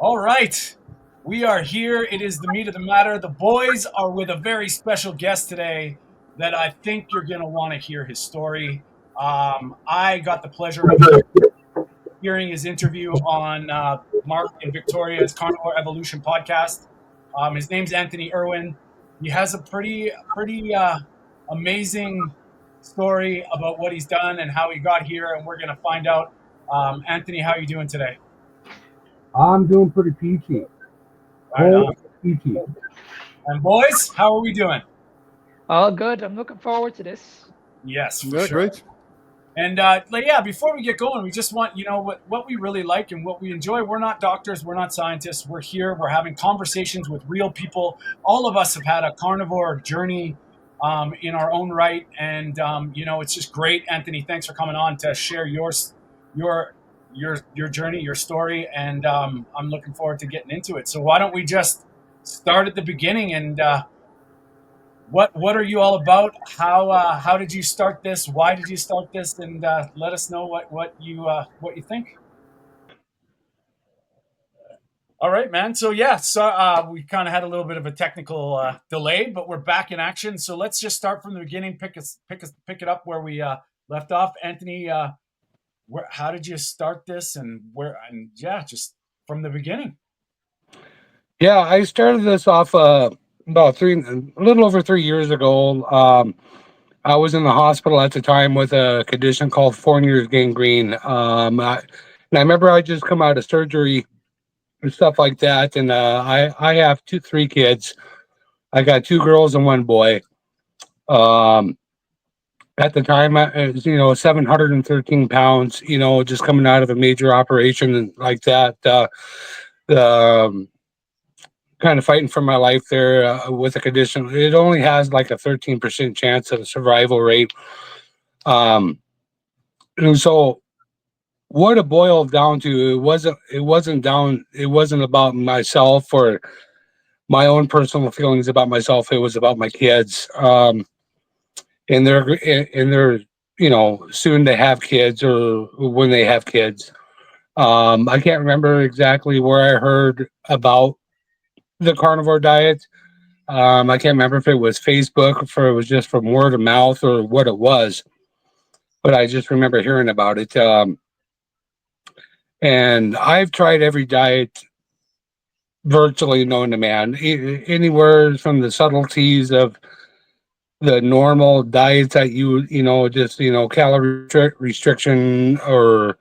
All right. We are here. It is the meat of the matter. The boys are with a very special guest today that I think you're going to want to hear his story. I got the pleasure of hearing his interview on Mark and Victoria's Carnivore Evolution podcast. His name's Anthony Irwin. He has a pretty amazing story about what he's done and how he got here, and we're going to find out. Anthony, how are you doing today? I'm doing pretty peachy. Right on. Peachy. And boys, how are we doing? All good. I'm looking forward to this. Yes, for Yeah, sure. great. And before we get going, we just want what we really like and what we enjoy. We're not doctors, we're not scientists. We're here. We're having conversations with real people. All of us have had a carnivore journey in our own right, and it's just great. Anthony, thanks for coming on to share your your journey, your story, and I'm looking forward to getting into it. So why don't we just start at the beginning and what are you all about? How did you start this? Why did you start this? And let us know what you think. All right, man. So we kind of had a little bit of a technical delay, but we're back in action. So let's just start from the beginning. Pick it up where we left off. Anthony, how did you start this, and where? And yeah, just from the beginning. Yeah, I started this off about a little over 3 years ago. I was in the hospital at the time with a condition called Fournier's gangrene. And I remember I just come out of surgery and stuff like that. And I have three kids. I got two girls and one boy. Um, at the time, I was, 713 pounds, just coming out of a major operation and like that. The kind of fighting for my life there with a condition. It only has like a 13% chance of survival rate. Um, and so what it boiled down to, it wasn't about myself or my own personal feelings about myself. It was about my kids. And they're, soon to have kids or when they have kids. I can't remember exactly where I heard about the carnivore diet. I can't remember if it was Facebook, if it was just from word of mouth or what it was, but I just remember hearing about it. And I've tried every diet virtually known to man, anywhere from the subtleties of the normal diets that calorie restriction or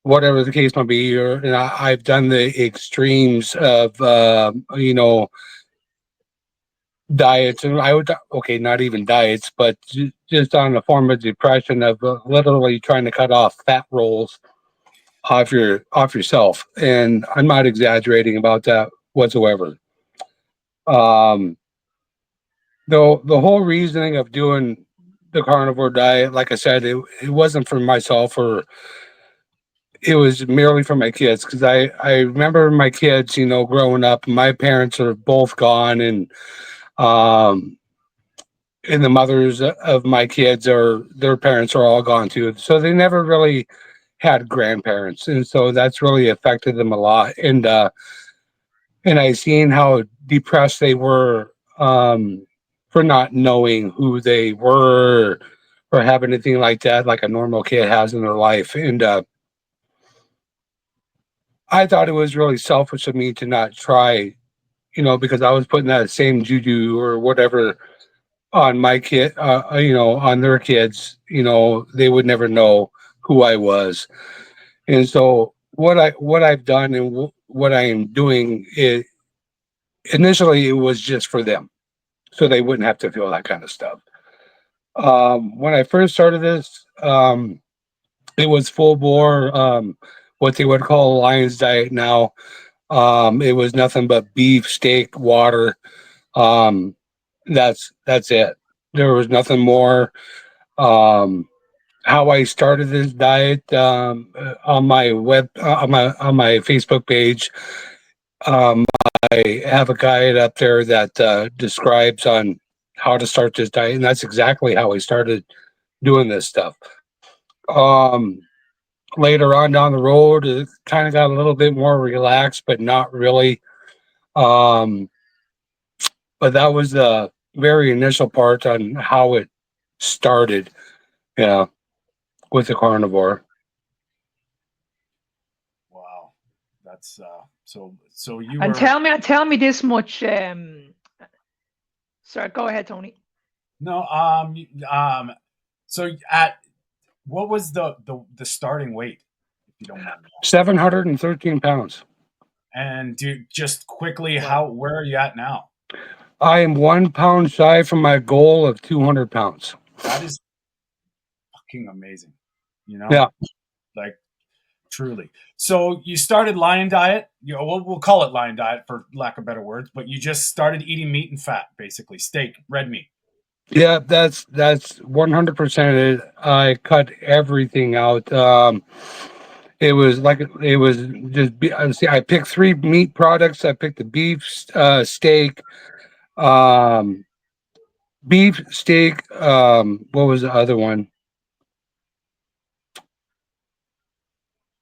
whatever the case might be, and I've done the extremes of, diets, and I would okay, not even diets, but just on a form of depression of literally trying to cut off fat rolls off yourself, and I'm not exaggerating about that whatsoever. Um, the whole reasoning of doing the carnivore diet, like I said, it wasn't for myself, or it was merely for my kids, because I remember my kids, growing up. My parents are both gone, um and the mothers of my kids, are their parents are all gone too, so they never really had grandparents, and so that's really affected them a lot. And I seen how depressed they were, for not knowing who they were or have anything like that, like a normal kid has in their life. And I thought it was really selfish of me to not try, because I was putting that same juju or whatever on my kid, on their kids. They would never know who I was. And so what I've done and what I am doing is, initially it was just for them, so they wouldn't have to feel that kind of stuff. When I first started this, it was full bore, what they would call a lion's diet now. It was nothing but beef, steak, water. Um, that's it. There was nothing more. Um, how I started this diet, on my on my Facebook page. Um, I have a guide up there that describes on how to start this diet, and that's exactly how I started doing this stuff. Um, later on down the road, it kind of got a little bit more relaxed, but not really. Um, but that was the very initial part on how it started. Yeah, with the carnivore. Wow, that's so you And were tell me this much. Sorry, go ahead, Tony. no so at what was the starting weight, if you don't mind me asking? 713 pounds. And do just quickly, Wow. where are you at now? I am 1 pound shy from my goal of 200 pounds. That is fucking amazing. You know, Yeah. like truly. So you started Lion Diet. You know, we'll call it Lion Diet for lack of better words, but you just started eating meat and fat, basically steak, red meat. Yeah, that's 100% it. I cut everything out. It was like it was just. See, I picked three meat products. I picked the steak, um, beef steak. What was the other one?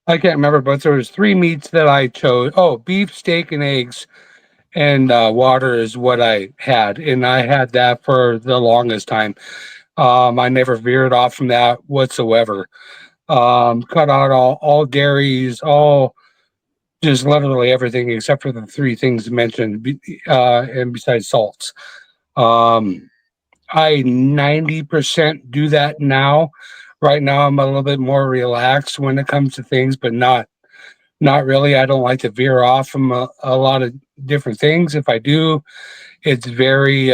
I can't remember, but there was three meats that I chose. Oh, beef, steak, and eggs, and water is what I had, and I had that for the longest time. I never veered off from that whatsoever. Cut out all dairies, all just literally everything except for the three things mentioned, and besides salts. Um, I 90% do that now. Right now, I'm a little bit more relaxed when it comes to things, but not really. I don't like to veer off from a lot of different things. If I do, it's very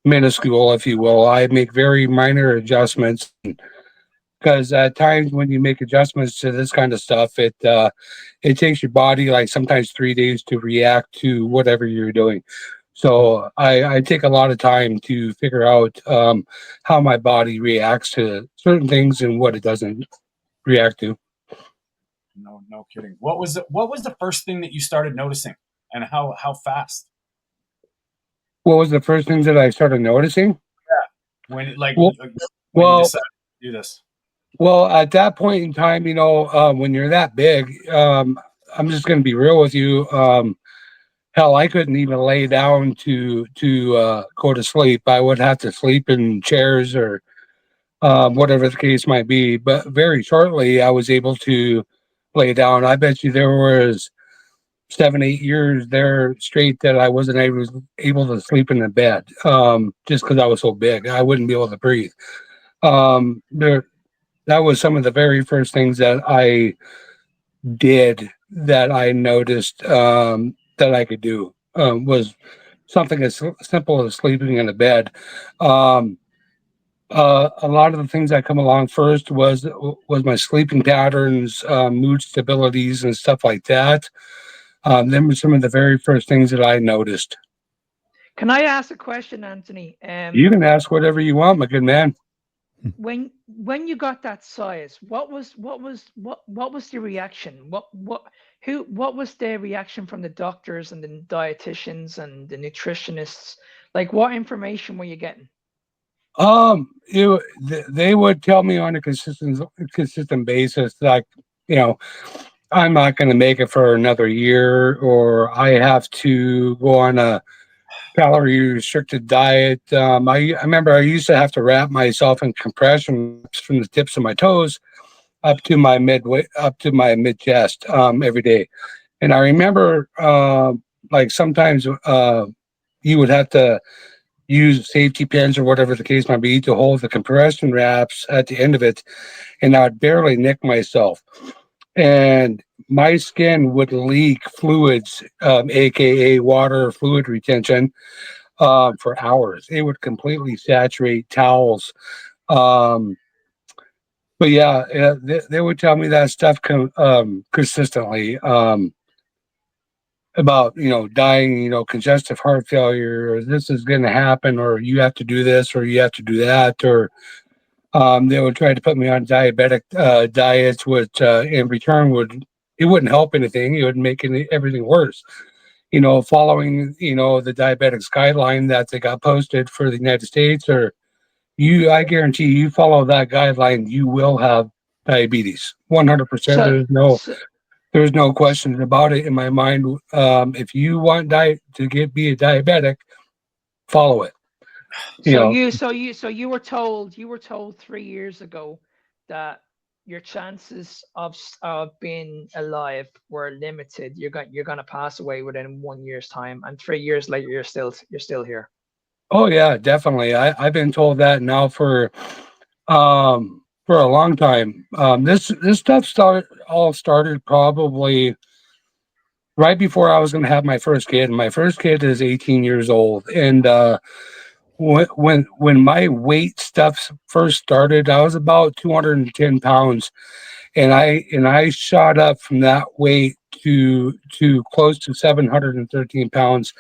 minuscule, if you will. I make very minor adjustments because at times when you make adjustments to this kind of stuff, it takes your body like sometimes 3 days to react to whatever you're doing. So I take a lot of time to figure out how my body reacts to certain things and what it doesn't react to. No, no kidding. What was the first thing that you started noticing, and how fast? What was the first thing that I started noticing? When like Well, when you well, decided to do this? well, at that point in time, when you're that big, I'm just going to be real with you. Hell, I couldn't even lay down to go to sleep. I would have to sleep in chairs or whatever the case might be. But very shortly, I was able to lay down. I bet you there was 7, 8 years there straight that I wasn't able to sleep in the bed, just because I was so big. I wouldn't be able to breathe. There, that was some of the very first things that I did that I noticed that I could do was something as simple as sleeping in a bed. Um, a lot of the things that come along first was my sleeping patterns, mood stabilities, and stuff like that. Them were some of the very first things that I noticed. Can I ask a question, Anthony? You can ask whatever you want, my good man. When you got that size, what was the reaction? What was the reaction from the doctors and the dietitians and the nutritionists? Like, what information were you getting? They would tell me on a consistent basis, like, you know, I'm not going to make it for another year, or I have to go on a calorie restricted diet. I remember I used to have to wrap myself in compression wraps from the tips of my toes up to my mid chest every day. And I remember like sometimes you would have to use safety pins or whatever the case might be to hold the compression wraps at the end of it, and I'd barely nick myself. And my skin would leak fluids, aka water fluid retention, for hours. It would completely saturate towels. Um, but yeah, they would tell me that stuff consistently about dying, congestive heart failure, or this is going to happen, or you have to do this, or you have to do that, or they would try to put me on diabetic diets, which in return it wouldn't help anything. It would make everything worse. Following the diabetics guideline that they got posted for the United States, or I guarantee you follow that guideline, you will have diabetes. 100%. So, so There's no questions about it in my mind. If you want be a diabetic, follow it. You so know, you were told 3 years ago that your chances of being alive were limited. You're gonna pass away within 1 year's time, and 3 years later you're still here. oh yeah, definitely. I've been told that now for a long time. This stuff started probably right before I was going to have my first kid. My first kid is 18 years old, and when my weight stuff first started, I was about 210 pounds, and I shot up from that weight to close to 713 pounds.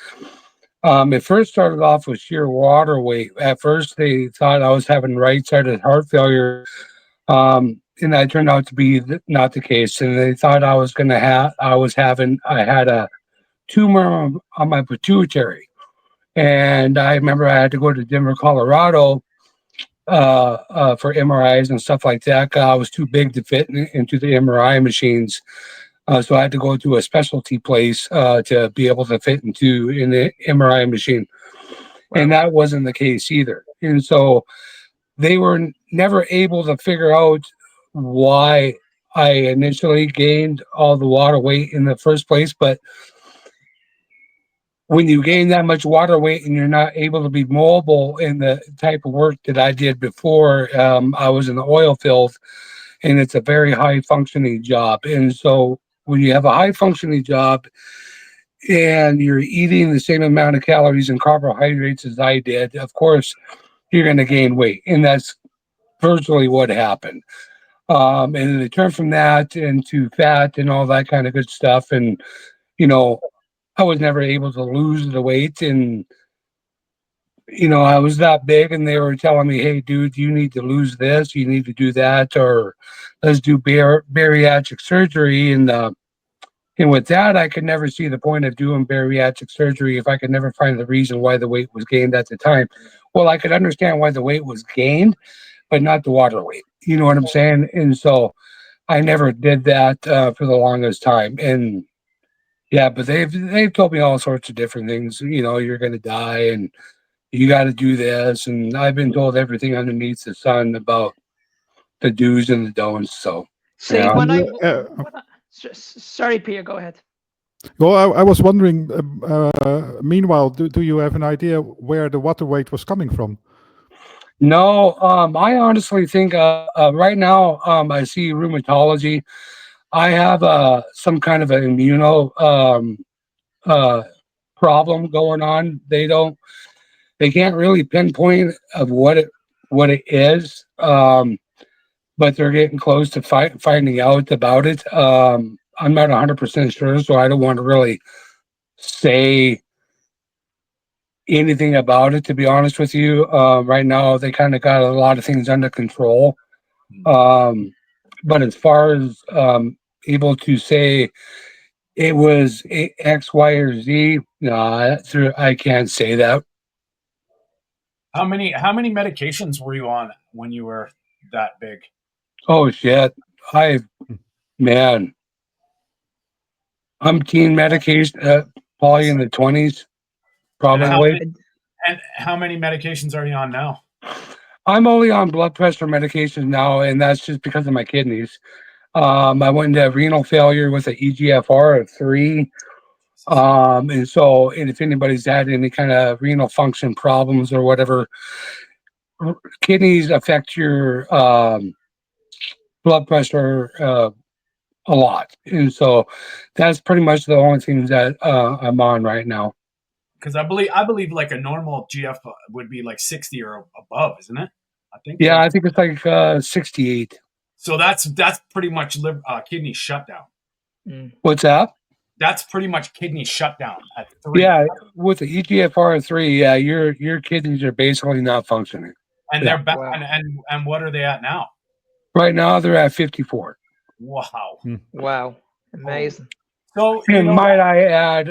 It first started off with sheer water weight. At first, they thought I was having right-sided heart failure, and that turned out to be not the case. And they thought I had a tumor on my pituitary. And I remember I had to go to Denver, Colorado, for MRIs and stuff like that. 'Cause I was too big to fit into the MRI machines. So I had to go to a specialty place to be able to fit in the MRI machine. And Wow. that wasn't the case either. And so they were never able to figure out why I initially gained all the water weight in the first place. But when you gain that much water weight and you're not able to be mobile in the type of work that I did before, I was in the oil field, and it's a very high functioning job. And so when you have a high functioning job and you're eating the same amount of calories and carbohydrates as I did, of course, you're going to gain weight. And that's virtually what happened. And then it turned from that into fat and all that kind of good stuff. And, you know, I was never able to lose the weight. And, I was that big, and they were telling me, hey, dude, you need to lose this, you need to do that, or let's do bariatric surgery. And with that, I could never see the point of doing bariatric surgery if I could never find the reason why the weight was gained at the time. Well, I could understand why the weight was gained, but not the water weight. You know what I'm saying? And so I never did that for the longest time. And yeah, but they've told me all sorts of different things. You're going to die, and you got to do this. And I've been told everything underneath the sun about the do's and the don'ts. So See, yeah, sorry, Peter, go ahead. Well, I was wondering, meanwhile, do you have an idea where the water weight was coming from? no, I honestly think right now I see rheumatology. I have some kind of an uh, problem going on. They can't really pinpoint of what it is, but they're getting close to finding out about it. I'm not 100% sure, so I don't want to really say anything about it. To be honest with you, right now they kind of got a lot of things under control. Um, but as far as able to say it was X, Y, or Z, no, I can't say that. How many medications were you on when you were that big? Oh shit, I man, I'm teen medication, probably in the 20s, And how probably. many and how many medications are you on now? I'm only on blood pressure medication now, and that's just because of my kidneys. I went into renal failure with an EGFR of 3. And if anybody's had any kind of renal function problems or whatever, kidneys affect your blood pressure a lot. And so that's pretty much the only things that I'm on right now. Because I believe like a normal GF would be like 60 or above, isn't it? I think Yeah, so. I think it's like 68. So that's pretty much kidney shutdown. Mm. What's that? That's pretty much kidney shutdown at 3. Yeah, with the EGFR 3, yeah, your kidneys are basically not functioning. And Yeah. they're back. Wow. And what are they at now? Right now they're at 54. Wow. Wow. Amazing. So And might I add,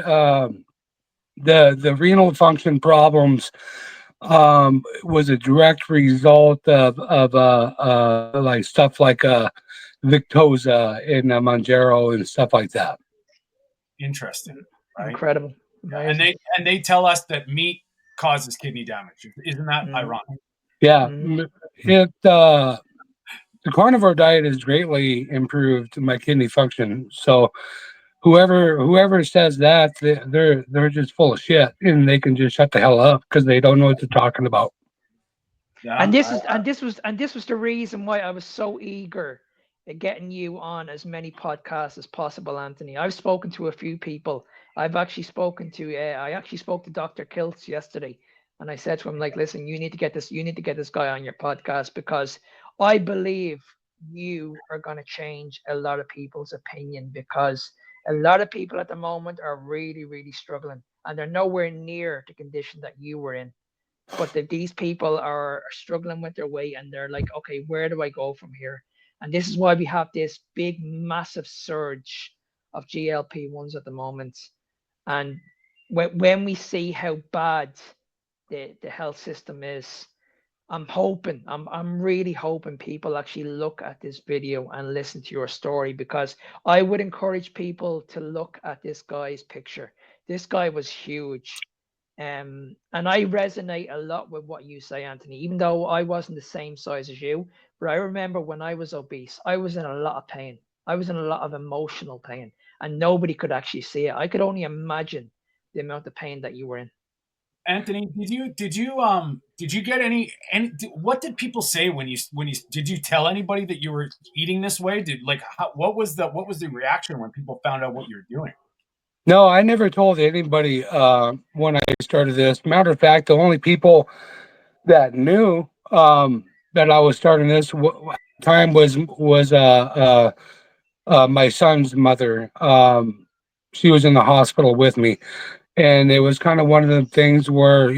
the renal function problems was a direct result of like stuff like Victoza and Manjaro and stuff like that. Interesting, right? Incredible. Yeah, and Amazing. they tell us that meat causes kidney damage. Isn't that Mm, ironic? Yeah, mm. it the carnivore diet has greatly improved my kidney function. So whoever says that, they're just full of shit, and they can just shut the hell up because they don't know what they're talking about. Yeah, And this was the reason why I was so eager at getting you on as many podcasts as possible, Anthony. I've spoken to a few people. I actually spoke to Dr. Kiltz yesterday, and I said to him, like, listen, you need to get this guy on your podcast, because I believe you are going to change a lot of people's opinion, because a lot of people at the moment are really, really struggling, and they're nowhere near the condition that you were in. But these people are struggling with their weight, and they're like, okay, where do I go from here? And this is why we have this big massive surge of GLP-1s at the moment. And when we see how bad the health system is, I'm really hoping people actually look at this video and listen to your story, because I would encourage people to look at this guy's picture. This guy was huge. And I resonate a lot with what you say, Anthony, even though I wasn't the same size as you. But I remember when I was obese, I was in a lot of pain. I was in a lot of emotional pain, and nobody could actually see it. I could only imagine the amount of pain that you were in. Anthony, did you get any what did people say when you did you tell anybody that you were eating this way? Did like what was the reaction when people found out what you were doing? No, I never told anybody when I started this. Matter of fact, the only people that knew that I was starting this time was my son's mother. She was in the hospital with me, and it was kind of one of the things where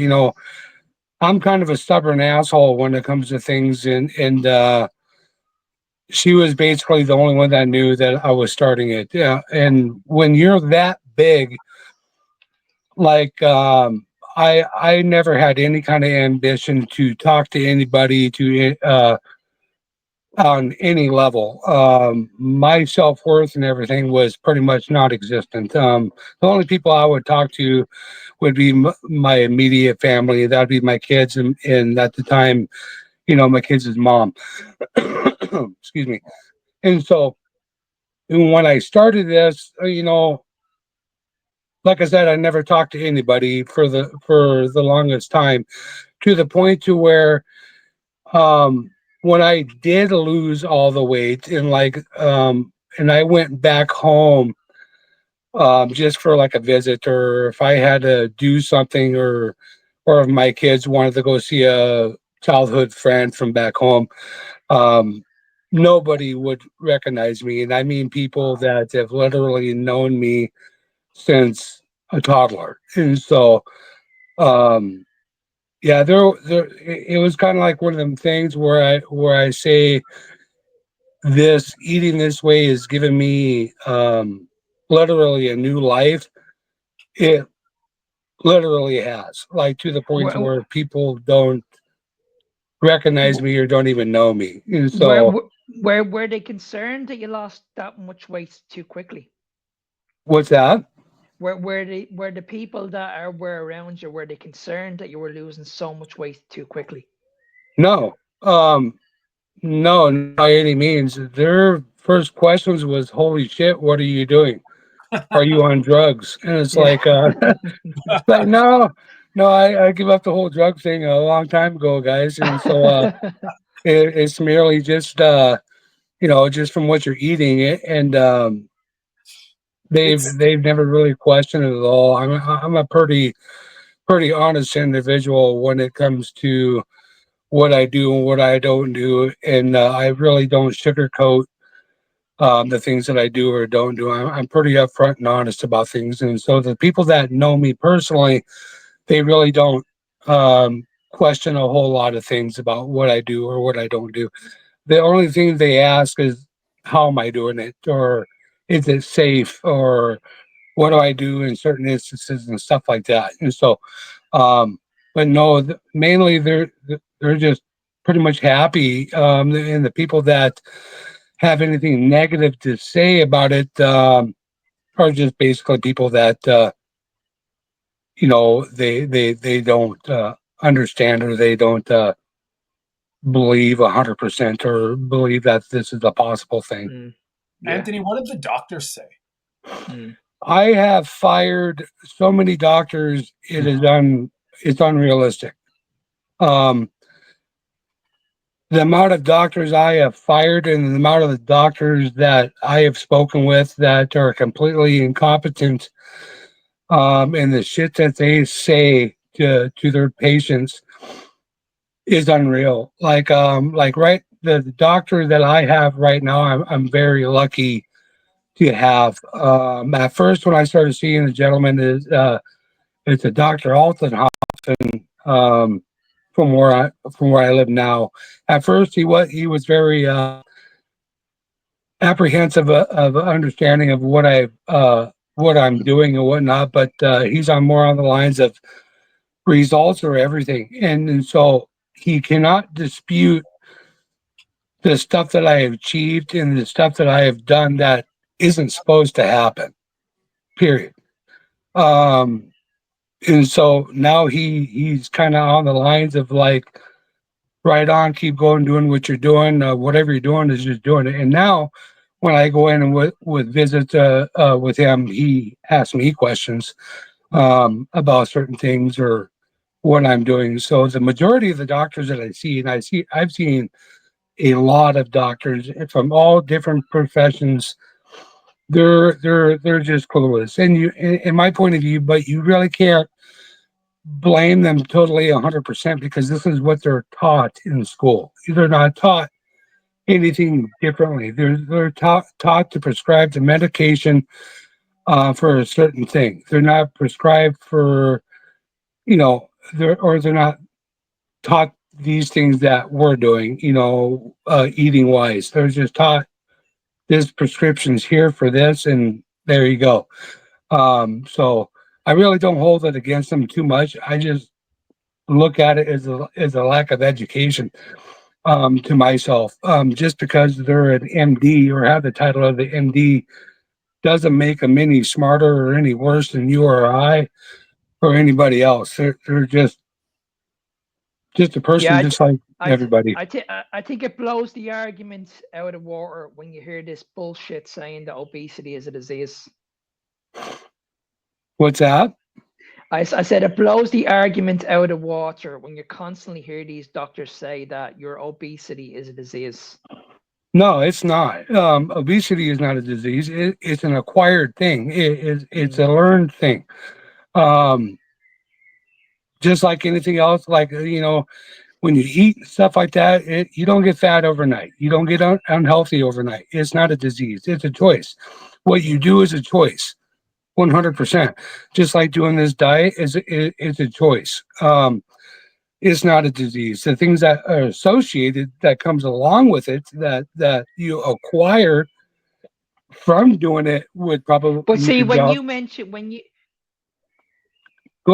I'm kind of a stubborn asshole when it comes to things, and she was basically the only one that knew that I was starting it. Yeah, and when you're that big, like I never had any kind of ambition to talk to anybody to on any level. My self worth and everything was pretty much not existent. The only people I would talk to would be my immediate family. That'd be my kids, and at the time, my kids' mom. Excuse me. And so when I started this, like I said, I never talked to anybody for the longest time, to the point to where when I did lose all the weight and I went back home just for like a visit, or if I had to do something, or if my kids wanted to go see a childhood friend from back home, um nobody would recognize me, and I mean people that have literally known me since a toddler. And so um yeah, it was kind of like one of them things where I say this eating this way has given me literally a new life. It literally has, like, to the point to Where, where people don't recognize me or don't even know me. And where, so where were they concerned that you lost that much weight too quickly? what's that? Were the people that were around you, were they concerned that you were losing so much weight too quickly? No. No, not by any means. Their first questions was, "Holy shit, what are you doing? Are you on drugs?" And it's Yeah. like, like, no, no, I give up the whole drug thing a long time ago, guys. And so it's merely just just from what you're eating it, and they've It's they've never really questioned it at all. I'm a pretty honest individual when it comes to what I do and what I don't do, and I really don't sugarcoat the things that I do or don't do. I'm pretty upfront and honest about things, and so the people that know me personally, they really don't question a whole lot of things about what I do or what I don't do. The only thing they ask is, how am I doing it, or is it safe, or what do I do in certain instances and stuff like that. And so, um, but no, mainly they're just pretty much happy. And the people that have anything negative to say about it are just basically people that they don't understand, or they don't believe 100%, or believe that this is a possible thing. Yeah. Anthony, what did the doctors say? I have fired so many doctors, it's unrealistic. The amount of doctors I have fired, and the amount of the doctors that I have spoken with that are completely incompetent, and the shit that they say to their patients is unreal. Like right, the doctor that I have right now, I'm very lucky to have. At first, when I started seeing the gentleman, it's a Dr. Altenhofen, from where I live now. At first, he was very apprehensive of understanding of what I'm doing and whatnot, but he's on more on the lines of results or everything, and so he cannot dispute the stuff that I have achieved and the stuff that I have done that isn't supposed to happen. Period. Um, and so now he's kind of on the lines of like, right on, keep going, doing what you're doing. Whatever you're doing is just doing it. And now, when I go in and with visits with him, he asks me questions about certain things or what I'm doing. So the majority of the doctors that I see, and I've seen a lot of doctors from all different professions. They're just clueless, and in my point of view, but you really can't blame them totally 100%, because this is what they're taught in school. They're not taught anything differently. They're taught to prescribe the medication for a certain thing. They're not prescribed for, they're not taught these things that we're doing, eating wise. They're just taught this prescription's here for this, and there you go. So I really don't hold it against them too much. I just look at it as a lack of education, to myself. Just because they're an MD or have the title of the MD doesn't make them any smarter or any worse than you or I or anybody else. They're just a person, just like everybody. I think it blows the argument out of water when you hear this bullshit saying that obesity is a disease. What's that? I said it blows the argument out of water when you constantly hear these doctors say that your obesity is a disease. No, it's not. Obesity is not a disease. It's an acquired thing. It's a learned thing. Just like anything else, like, when you eat stuff like that, you don't get fat overnight. You don't get unhealthy overnight. It's not a disease. It's a choice. What you do is a choice, 100%. Just like doing this diet is a choice. It's not a disease. The things that are associated, that comes along with it, that you acquire from doing it, would probably. But see, go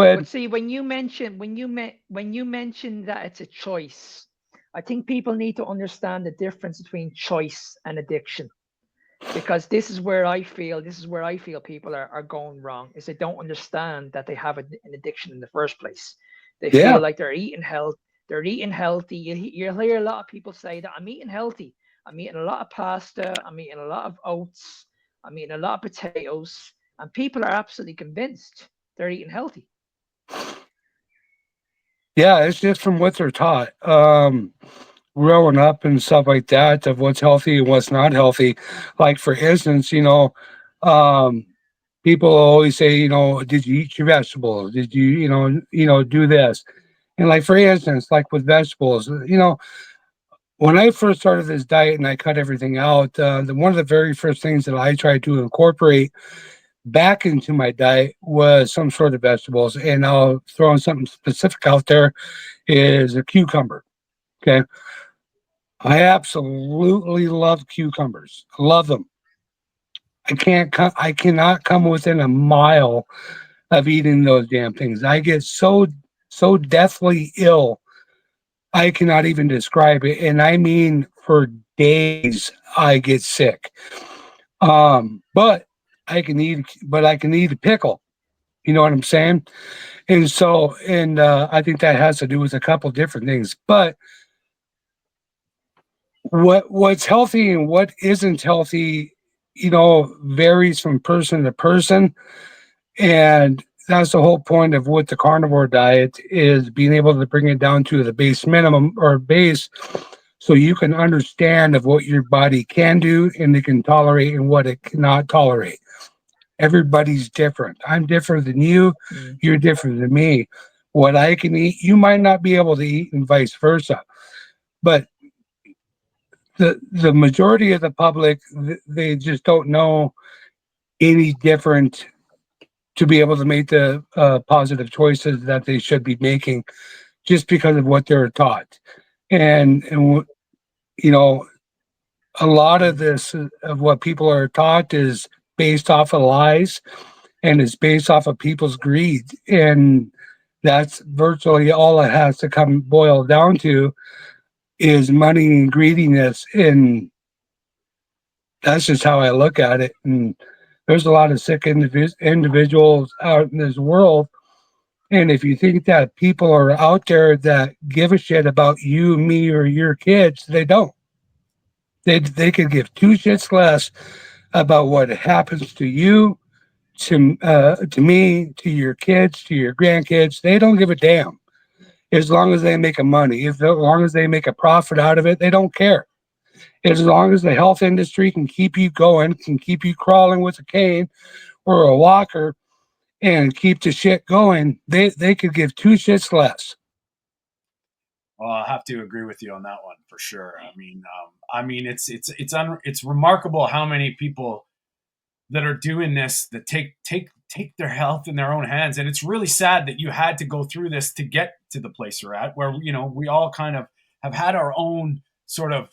ahead. But see, when you mention that it's a choice, I think people need to understand the difference between choice and addiction. Because this is where I feel people are going wrong, is they don't understand that they have an addiction in the first place. They feel like they're eating healthy. You'll hear a lot of people say that I'm eating healthy. I'm eating a lot of pasta. I'm eating a lot of oats. I'm eating a lot of potatoes. And people are absolutely convinced they're eating healthy. Yeah, it's just from what they're taught. Growing up and stuff like that, of what's healthy and what's not healthy. Like, for instance, people always say, did you eat your vegetables? Did you, do this? And like, for instance, like with vegetables, when I first started this diet and I cut everything out, one of the very first things that I tried to incorporate back into my diet was some sort of vegetables. And I'll throw in something specific out there, is a cucumber. Okay. I absolutely love cucumbers. Love them. I cannot come within a mile of eating those damn things. I get so so deathly ill, I cannot even describe it. And I mean, for days, I get sick. But I can eat a pickle. You know what I'm saying? And so, and I think that has to do with a couple different things. But what's healthy and what isn't healthy, varies from person to person. And that's the whole point of what the carnivore diet is, being able to bring it down to the base minimum or base, so you can understand of what your body can do and it can tolerate and what it cannot tolerate. Everybody's different. I'm different than you. Mm. You're different than me. What I can eat, you might not be able to eat, and vice versa. But the majority of the public, they just don't know any different to be able to make the positive choices that they should be making, just because of what they're taught. And you know, a lot of this of what people are taught is based off of lies, and it's based off of people's greed, and that's virtually all it has to come boil down to, is money and greediness. And that's just how I look at it. And there's a lot of sick individuals out in this world. And if you think that people are out there that give a shit about you, me, or your kids, they don't. They could give two shits less about what happens to you, to me, to your kids, to your grandkids. They don't give a damn, as long as they make a money. As long as they make a profit out of it, they don't care. As long as the health industry can keep you going, can keep you crawling with a cane or a walker, and keep the shit going, they could give two shits less. Well, I have to agree with you on that one for sure. I mean, it's remarkable how many people that are doing this that take their health in their own hands, and it's really sad that you had to go through this to get to the place you're at, where we all kind of have had our own sort of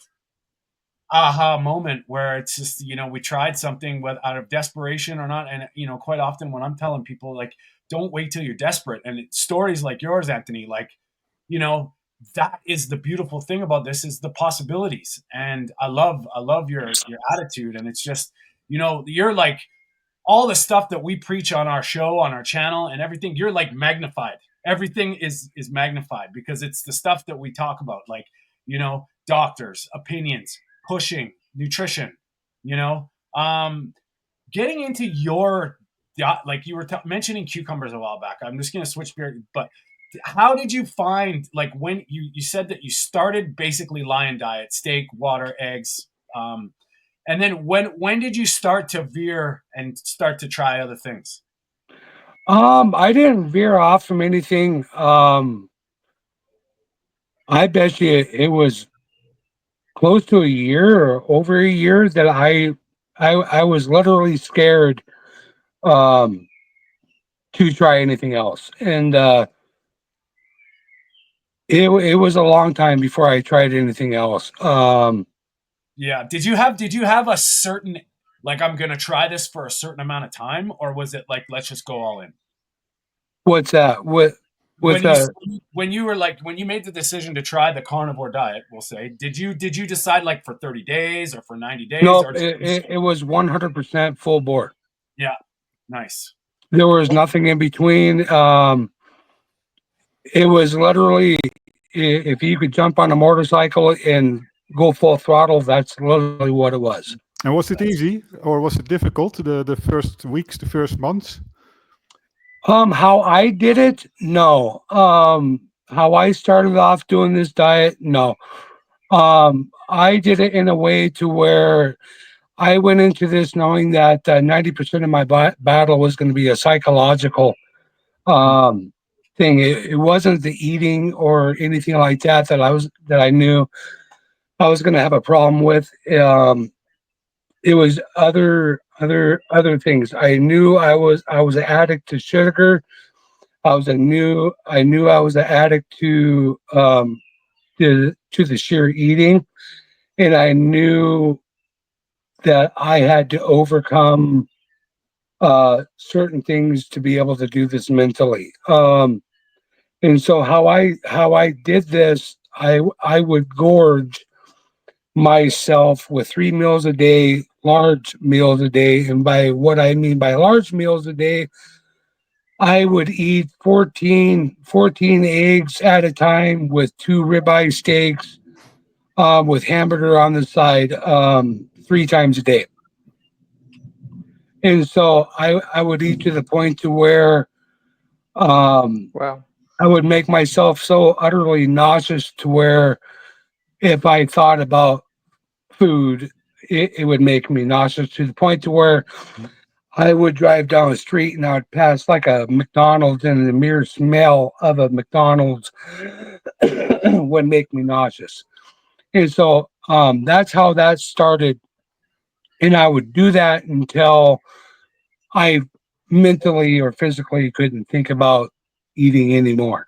aha moment where it's just we tried something out of desperation or not. And quite often when I'm telling people, like, don't wait till you're desperate, and stories like yours, Anthony, like, you know that is the beautiful thing about this, is the possibilities. And I love your attitude. And it's just, you're like, all the stuff that we preach on our show, on our channel and everything, you're like magnified. Everything is magnified because it's the stuff that we talk about, like, doctors, opinions, pushing, nutrition, you know, um, getting into your, like you were mentioning cucumbers a while back. I'm just going to switch gears, but how did you find, like, when you said that you started basically lion diet, steak, water, eggs, and then when did you start to veer and start to try other things? I didn't veer off from anything. I bet you it was close to a year or over a year that I was literally scared um to try anything else. And it was a long time before I tried anything else. Yeah. Did you have a certain, like, I'm gonna try this for a certain amount of time, or was it like, let's just go all in? What's that? With When you when you were like, when you made the decision to try the carnivore diet, we'll say, did you decide, like, for 30 days or for 90 days, Nope, or it was 100% full bore. yeah, nice. There was nothing in between. It was literally, if you could jump on a motorcycle and go full throttle, that's literally what it was. And was it That's easy or was it difficult the first weeks, the first months? How I did it, no. How I started off doing this diet, no. I did it in a way to where I went into this knowing that 90% of my battle was going to be a psychological um thing. It wasn't the eating or anything like that that I knew I was going to have a problem with. It was other things. I knew I was an addict to sugar. I knew I was an addict to the sheer eating, and I knew that I had to overcome certain things to be able to do this mentally. And so how I did this, I would gorge myself with 3 meals a day, large meals a day. And by what I mean by large meals a day, I would eat 14 eggs at a time with 2 ribeye steaks, with hamburger on the side, 3 times a day. And so I would eat to the point to where um, Wow. I would make myself so utterly nauseous to where if I thought about food, it would make me nauseous to the point to where I would drive down the street and I would pass like a McDonald's, and the mere smell of a McDonald's would make me nauseous. And so that's how that started. And I would do that until I mentally or physically couldn't think about eating anymore.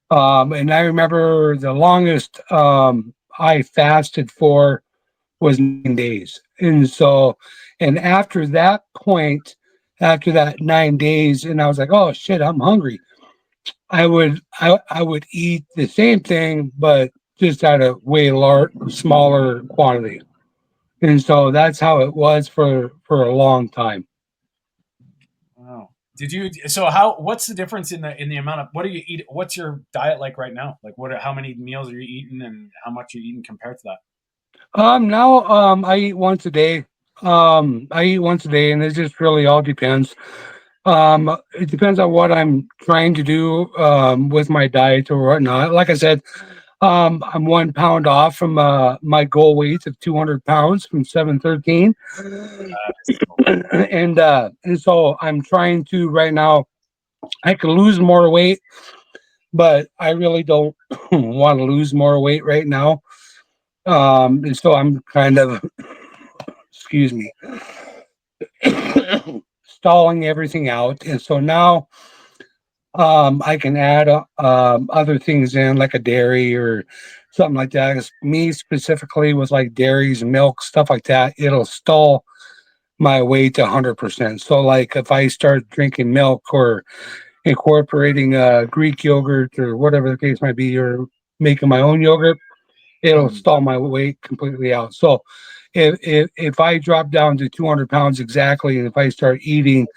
And I remember the longest I fasted for was 9 days. And so, and after that point, after that 9 days, and I was like, oh shit, I'm hungry. I would eat the same thing, but just at a way smaller quantity. And so that's how it was for a long time. Wow. Did you? So how? What's the difference in the amount of what do you eat? What's your diet like right now? Like how many meals are you eating, and how much are you eating compared to that? Now I eat once a day. I eat once a day, and it just really all depends. It depends on what I'm trying to do with my diet or whatnot. Like I said, I'm 1 pound off from my goal weight of 200 pounds from 713, So, and so I'm trying to right now. I can lose more weight, but I really don't want to lose more weight right now. And so I'm kind of, excuse me, stalling everything out. And so now I can add other things in, like a dairy or something like that. 'Cause me specifically with like dairies, milk, stuff like that, it'll stall my weight 100%. So like if I start drinking milk or incorporating Greek yogurt or whatever the case might be, or making my own yogurt, it'll stall my weight completely out. So if I drop down to 200 pounds exactly, and if I start eating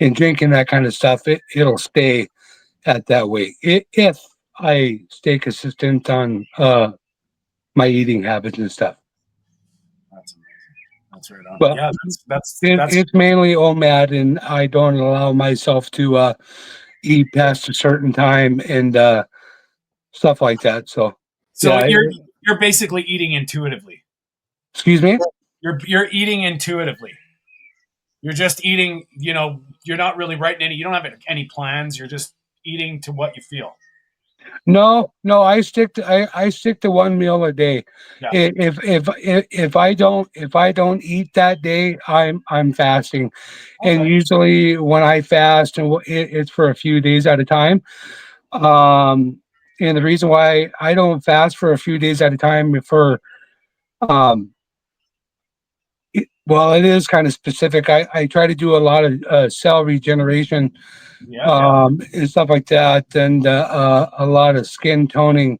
and drinking that kind of stuff, it'll stay at that weight if I stay consistent on my eating habits and stuff. that's amazing. That's right on. Well, Yeah, that's it's mainly OMAD, and I don't allow myself to eat past a certain time and stuff like that. So so yeah, you're basically eating intuitively. excuse me. You're eating intuitively. You're just eating. You're not really writing any. You don't have any plans. You're just eating to what you feel. No, I stick to 1 meal a day. Yeah. If I don't eat that day, I'm fasting. And Okay. usually when I fast, and it's for a few days at a time. And the reason why I don't fast for a few days at a time for um well, it is kind of specific. I try to do a lot of cell regeneration Yeah. Yeah. and stuff like that, and a lot of skin toning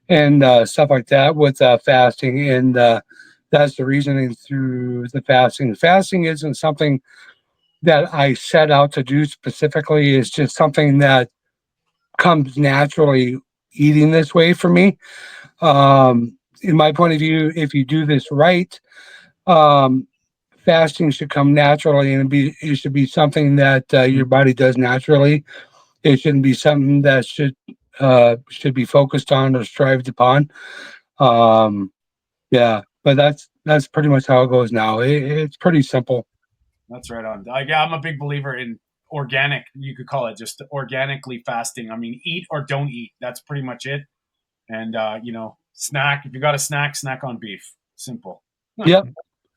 and stuff like that with fasting. And that's the reasoning through the fasting. Fasting isn't something that I set out to do specifically. It's just something that comes naturally eating this way for me. In my point of view, if you do this right, um, fasting should come naturally, and it should be something that your body does naturally. It shouldn't be something that should be focused on or strived upon. Um, yeah, but that's pretty much how it goes now. It's pretty simple. That's right on. Yeah, I'm a big believer in organic. You could call it just organically fasting. I mean, eat or don't eat. That's pretty much it. And snack. If you got a snack on beef. Simple. Yep,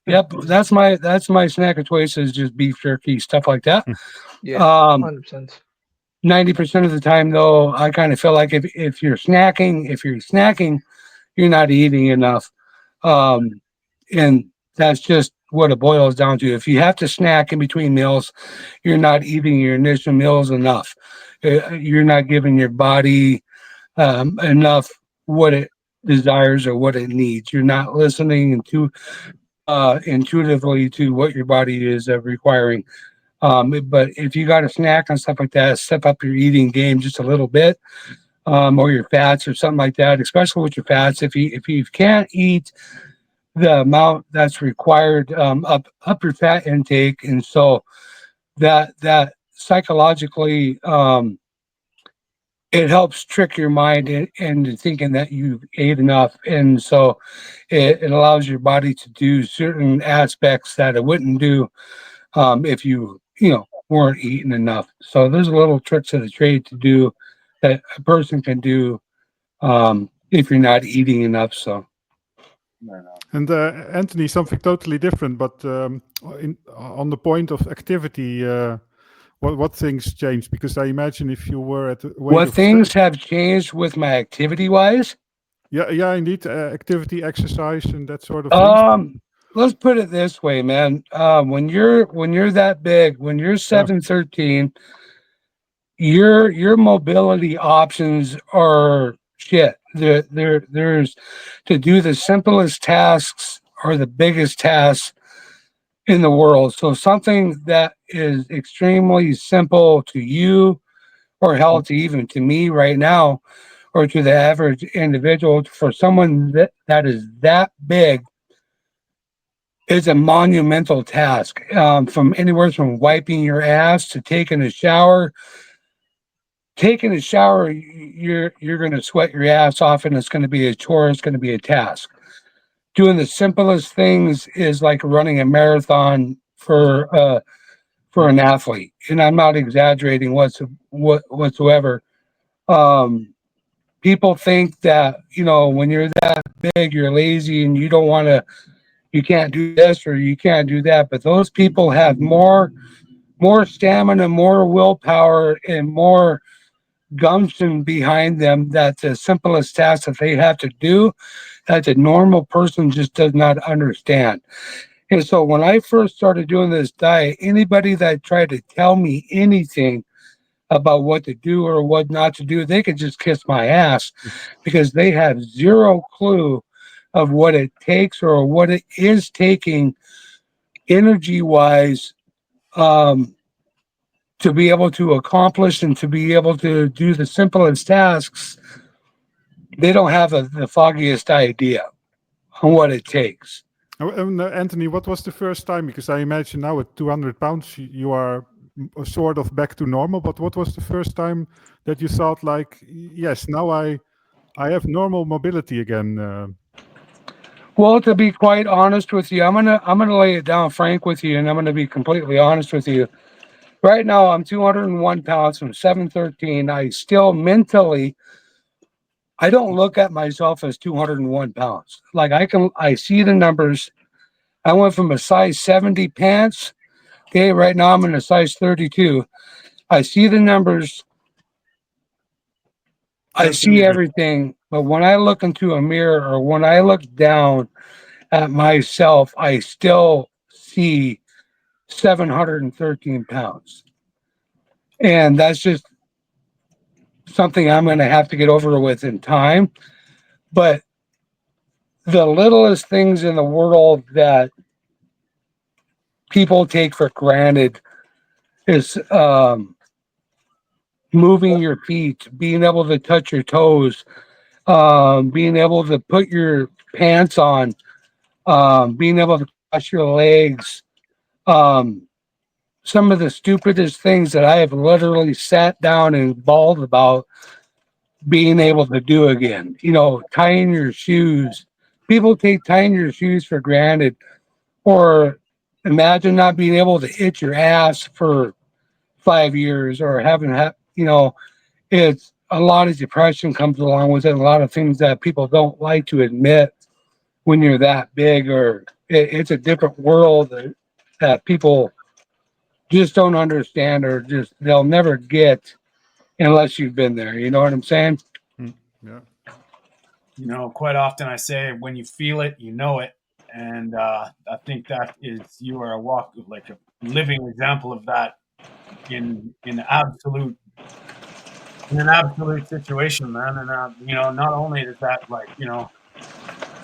yep. That's my snack of choice is just beef jerky, stuff like that. Yeah. Um, 100%. 90% of the time, though, I kind of feel like if you're snacking, you're not eating enough. Um, and that's just what it boils down to. If you have to snack in between meals, you're not eating your initial meals enough. You're not giving your body enough what it desires or what it needs. You're not listening intuitively to what your body is requiring. But if you got a snack and stuff like that, step up your eating game just a little bit, or your fats or something like that. Especially with your fats, if you can't eat the amount that's required, up your fat intake, and so that psychologically, it helps trick your mind into thinking that you ate enough, and so it allows your body to do certain aspects that it wouldn't do if you weren't eating enough. So there's a little tricks of the trade to do that a person can do if you're not eating enough. So. And Anthony, something totally different, but on the point of activity, what things changed? Because I imagine if you were at a weight What of things have changed with my activity wise? yeah, indeed, activity, exercise, and that sort of things. Let's put it this way, man. When you're that big, when you're 7'13", your mobility options are shit. There's to do the simplest tasks or the biggest tasks in the world. So something that is extremely simple to you or healthy, even to me right now, or to the average individual, for someone that is that big, is a monumental task. From anywhere from wiping your ass to taking a shower. Taking a shower, you're going to sweat your ass off, and it's going to be a chore. It's going to be a task. Doing the simplest things is like running a marathon for an athlete, and I'm not exaggerating whatsoever. Um, People think that when you're that big, you're lazy and you can't do this or you can't do that. But those people have more stamina, more willpower, and more gumption behind them. That's the simplest task that they have to do that a normal person just does not understand. And so when I first started doing this diet, anybody that tried to tell me anything about what to do or what not to do, they could just kiss my ass, because they have zero clue of what it takes or what it is taking energy wise, to be able to accomplish and to be able to do the simplest tasks. They don't have the foggiest idea on what it takes. Anthony, what was the first time? Because I imagine now at 200 pounds, you are sort of back to normal. But what was the first time that you thought, like, yes, now I have normal mobility again? Well, to be quite honest with you, I'm gonna lay it down frank with you, and I'm gonna be completely honest with you. Right now, I'm 201 pounds from 713. I still mentally, I don't look at myself as 201 pounds. Like I see the numbers. I went from a size 70 pants. Okay, right now I'm in a size 32. I see the numbers. I see everything. But when I look into a mirror or when I look down at myself, I still see 713 pounds. And that's just something I'm going to have to get over with in time. But the littlest things in the world that people take for granted is moving your feet, being able to touch your toes, being able to put your pants on, being able to cross your legs. Some of the stupidest things that I have literally sat down and bawled about being able to do again. Tying your shoes. People take tying your shoes for granted. Or imagine not being able to itch your ass for 5 years, or it's a lot of depression comes along with it. A lot of things that people don't like to admit when you're that big, or it's a different world that people just don't understand, or just they'll never get unless you've been there. You know what I'm saying? Yeah. Quite often I say, when you feel it, you know it. And I think that is, you are like a living example of that in absolute in an absolute situation, man. And not only is that, like, man,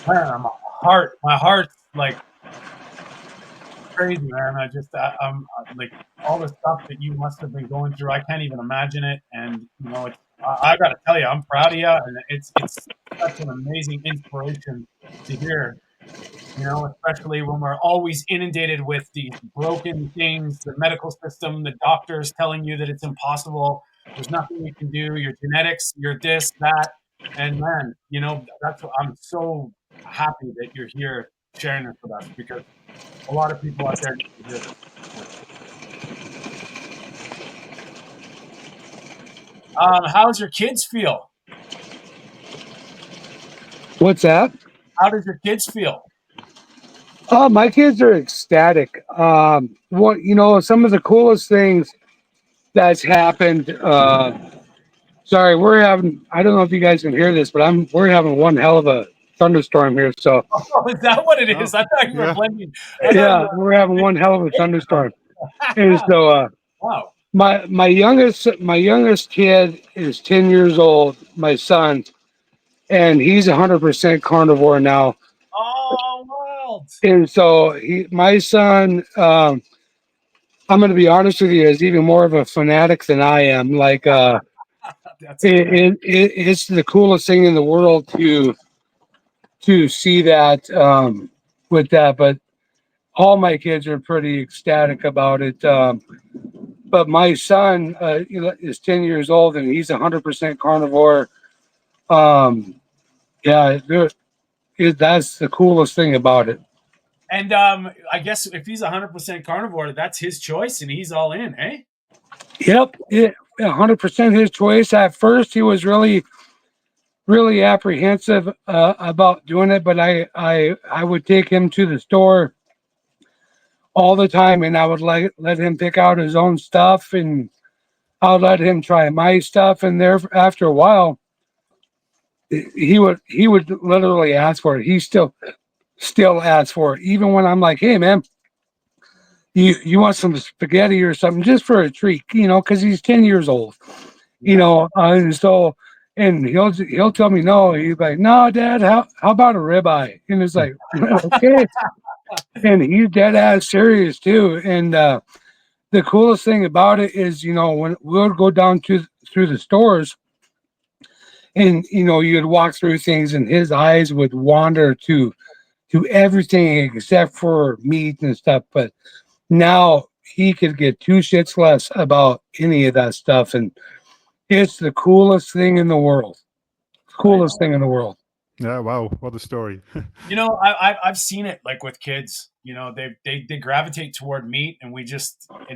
my heart's like crazy, man. I'm like, all the stuff that you must have been going through. I can't even imagine it. And I got to tell you, I'm proud of you, and it's such an amazing inspiration to hear. Especially when we're always inundated with these broken things, the medical system, the doctors telling you that it's impossible. There's nothing you can do. Your genetics, your this, that. And man, that's what I'm so happy that you're here sharing this with us, because a lot of people out there need to hear this. How's your kids feel? What's that? How does your kids feel? Oh, my kids are ecstatic. Some of the coolest things that's happened. Sorry, we're having. I don't know if you guys can hear this, but we're having one hell of a thunderstorm here. So Oh, is that what it Oh, is? I thought you were yeah. blending. I thought you yeah, were. we're having one hell of a thunderstorm. And so Wow. my youngest kid is 10 years old. My son, and he's 100% carnivore now. Oh, wild. And so my son, I'm going to be honest with you, is even more of a fanatic than I am. Like, That's good. it's the coolest thing in the world to see that with that. But all my kids are pretty ecstatic about it. But my son is 10 years old and he's 100% carnivore. Um, yeah, that's the coolest thing about it. And I guess if he's 100% carnivore, that's his choice, and he's all in, eh? Yep, 100% his choice. At first, he was really, really apprehensive about doing it, but I would take him to the store all the time, and I would let him pick out his own stuff, and I'll let him try my stuff. And there, after a while, he would literally ask for it. He still asks for it, even when I'm like, "Hey, man, you want some spaghetti or something just for a treat?" Because he's 10 years old. And so, and he'll tell me no. He's like, "No, Dad, how about a ribeye?" And it's like, okay. And he's dead ass serious too. And the coolest thing about it is, when we'll go down through the stores, and you'd walk through things, and his eyes would wander to everything except for meat and stuff. But now he could get two shits less about any of that stuff, and it's the coolest thing in the world. Right Coolest on. thing in the world. Yeah, wow, what a story. I've seen it, like, with kids. They gravitate toward meat, and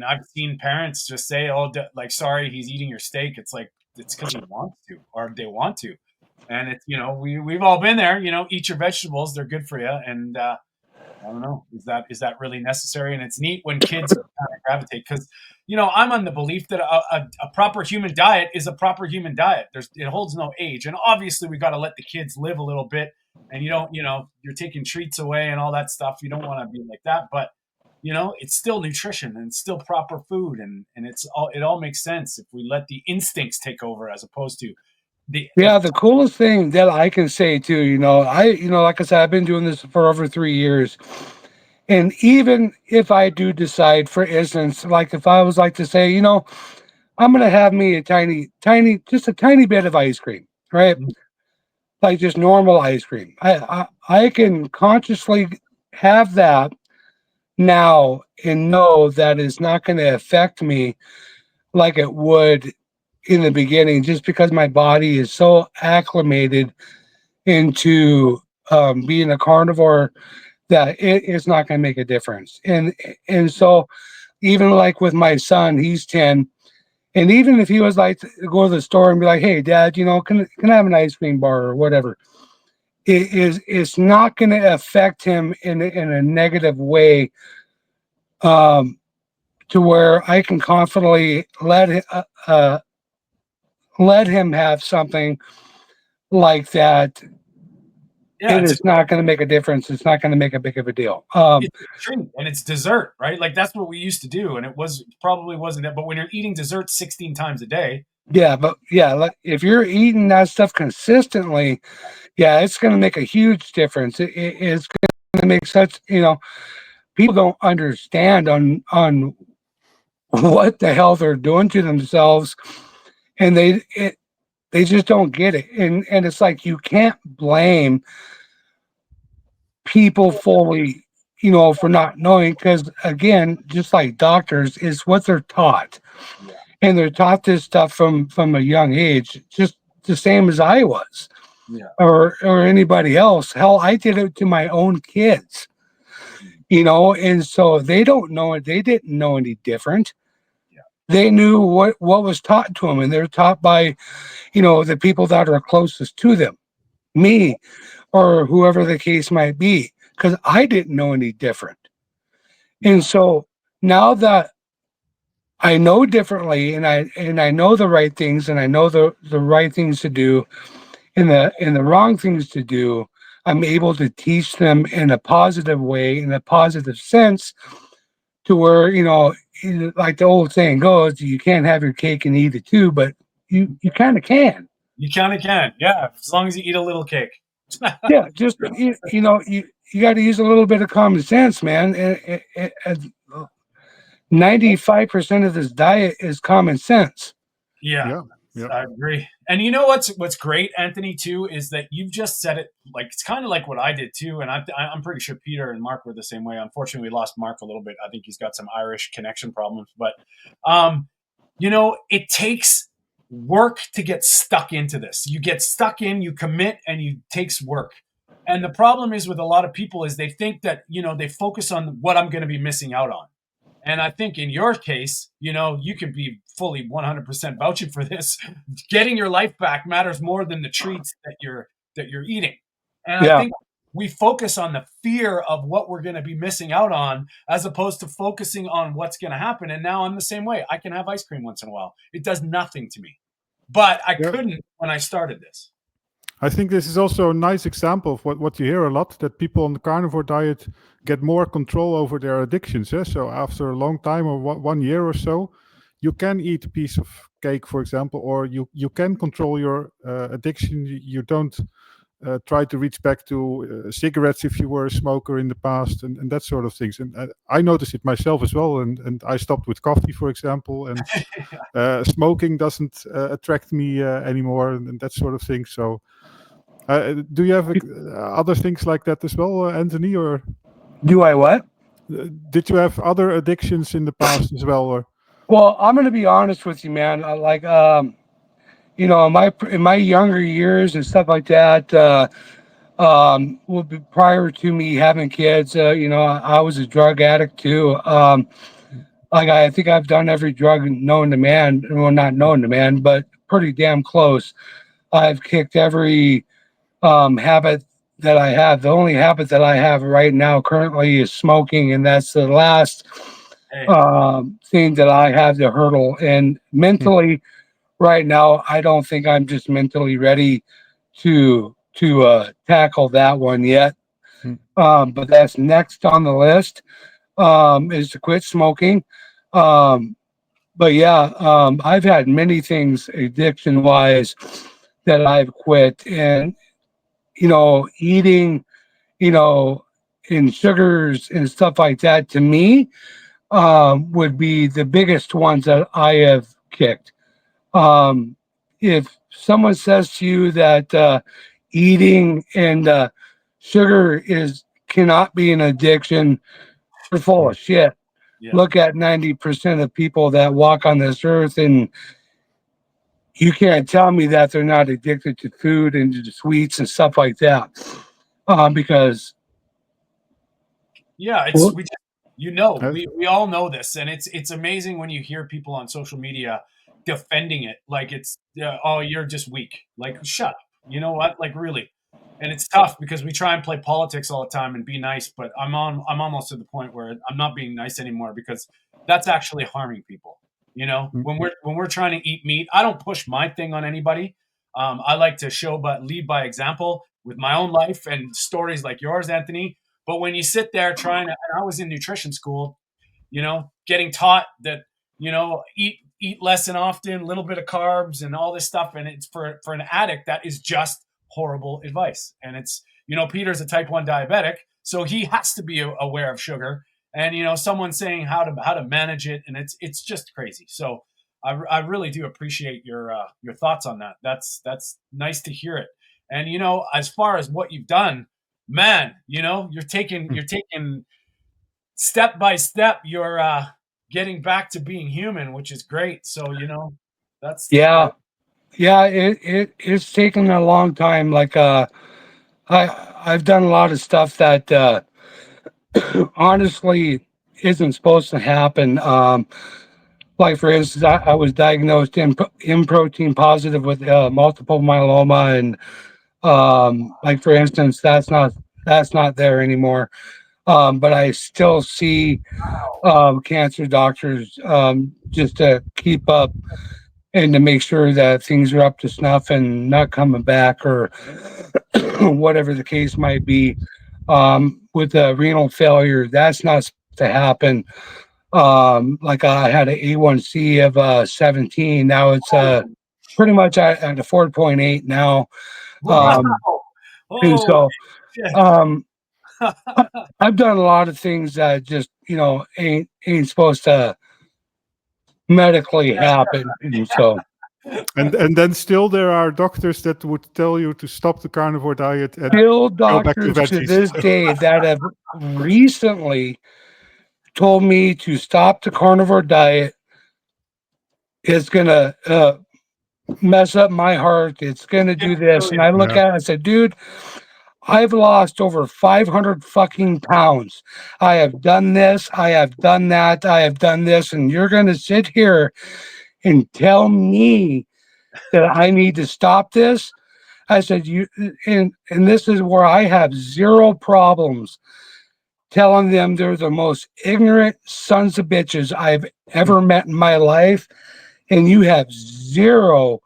I've seen parents just say, "Oh, like, sorry, he's eating your steak." It's like, it's because he wants to, or they want to, and it's we've all been there. Eat your vegetables; they're good for you. And I don't know, is that really necessary? And it's neat when kids kind of gravitate, because I'm on the belief that a proper human diet is a proper human diet. It holds no age, and obviously we got to let the kids live a little bit. And you're taking treats away and all that stuff. You don't want to be like that, but it's still nutrition and it's still proper food, and it all makes sense if we let the instincts take over, as opposed to the Yeah, the coolest thing that I can say too, like I said, I've been doing this for over 3 years. And even if I do decide, for instance, like if I was like to say, I'm gonna have me a just a tiny bit of ice cream, right? Like just normal ice cream. I can consciously have that now and know that it's not going to affect me like it would in the beginning, just because my body is so acclimated into being a carnivore that it's not going to make a difference. And so even like with my son, he's 10. And even if he was like to go to the store and be like, "Hey, Dad, can I have an ice cream bar or whatever?" It's not going to affect him in a negative way, um, to where I can confidently let him have something like that Yeah, and it's not going to make a difference. It's not going to make a big of a deal. it's a treat and it's dessert, right? Like that's what we used to do, and it was probably wasn't it. But when you're eating dessert 16 times a day, Yeah, but yeah, like if you're eating that stuff consistently, yeah, it's going to make a huge difference. It's going to make such, people don't understand on what the hell they're doing to themselves, and they just don't get it. And it's like you can't blame people fully, for not knowing, because again, just like doctors, is what they're taught, yeah, and they're taught this stuff from a young age, just the same as I was, yeah, or anybody else. Hell, I did it to my own kids, and so they don't know it. They didn't know any different. yeah, They knew what was taught to them, and they're taught by, the people that are closest to them, me, or whoever the case might be, because I didn't know any different. And yeah, so now that I know differently, and I know the right things, and I know the right things to do, and the wrong things to do, I'm able to teach them in a positive way, in a positive sense, to where, like the old saying goes, you can't have your cake and eat it too, but you kind of can. you kind of can, yeah, as long as you eat a little cake. Yeah, just you got to use a little bit of common sense, man. And 95% of this diet is common sense. Yeah, Yeah. Yeah. I agree. And you know what's great, Anthony, too, is that you've just said it like it's kind of like what I did too, and I'm pretty sure Peter and Mark were the same way. Unfortunately, we lost Mark a little bit. I think he's got some Irish connection problems, but it takes work to get stuck into this. You get stuck in, you commit, and it takes work. And the problem is with a lot of people is they think that they focus on what I'm going to be missing out on. And I think in your case, you can be fully 100% vouching for this. Getting your life back matters more than the treats that you're eating. And I Yeah, think we focus on the fear of what we're going to be missing out on as opposed to focusing on what's going to happen. And now I'm the same way. I can have ice cream once in a while. It does nothing to me. But I Yeah. couldn't when I started this. I think this is also a nice example of what you hear a lot, that people on the carnivore diet get more control over their addictions. So after a long time, or 1 year or so, you can eat a piece of cake, for example, or you can control your addiction. You don't try to reach back to cigarettes if you were a smoker in the past, and that sort of things. And I noticed it myself as well, and I stopped with coffee, for example, and smoking doesn't attract me anymore, and that sort of thing. So do you have other things like that as well, Anthony? Or do I what? did you have other addictions in the past as well? Or Well, I'm going to be honest with you, man. Like, in my younger years and stuff like that, prior to me having kids, I was a drug addict too. Like I think I've done every drug known to man. Well, not known to man, but pretty damn close. I've kicked every habit that I have. The only habit that I have right now currently is smoking, and that's the last Hey, thing that I have to hurdle. And mentally, right now, I don't think I'm just mentally ready to tackle that one yet. Hmm. But that's next on the list, is to quit smoking. Um, but yeah, I've had many things addiction wise that I've quit, and eating, you know, and sugars and stuff like that, to me, would be the biggest ones that I have kicked. Um, if someone says to you that eating and sugar is cannot be an addiction, they're full of shit. yeah. Look at 90% of people that walk on this earth, and you can't tell me that they're not addicted to food and to sweets and stuff like that. Because Yeah, it's well, we just uh, we all know this, and it's amazing when you hear people on social media defending it like it's oh, you're just weak. Like shut up. You know what? Like really. And it's tough because we try and play politics all the time and be nice, but I'm almost to the point where I'm not being nice anymore because that's actually harming people. When we're trying to eat meat, I don't push my thing on anybody. I like to show but lead by example. with my own life and stories like yours, Anthony. But when you sit there trying to, and I was in nutrition school, getting taught that, eat less and often, a little bit of carbs and all this stuff. And it's for an addict, that is just horrible advice. And it's, Peter's a type 1 diabetic, so he has to be aware of sugar. And, someone saying how to manage it. And it's just crazy. So I really do appreciate your thoughts on that. That's nice to hear it. And, as far as what you've done, man, you're taking step by step, you're getting back to being human, which is great. So, that's Yeah. Yeah, it's taken a long time. Like I've done a lot of stuff that honestly isn't supposed to happen. Like for instance, I was diagnosed in protein positive with multiple myeloma, and like for instance, that's not there anymore. But I still see cancer doctors just to keep up and to make sure that things are up to snuff and not coming back or whatever the case might be. With the renal failure, that's not supposed to happen. Like I had an A1C of 17. Now it's pretty much at a 4.8 now. wow. And Oh so shit. um, I've done a lot of things that just ain't supposed to medically happen. And so And then still there are doctors that would tell you to stop the carnivore diet and still go back to doctors to veggies. this day that have recently told me to stop the carnivore diet. It's gonna mess up my heart. It's gonna do this. And I look Yeah. at it, I said, dude, I've lost over 500 fucking pounds. I have done this. I have done that. I have done this. And you're gonna sit here and tell me that I need to stop this? I said, and this is where I have zero problems telling them they're the most ignorant sons of bitches I've ever met in my life. And you have zero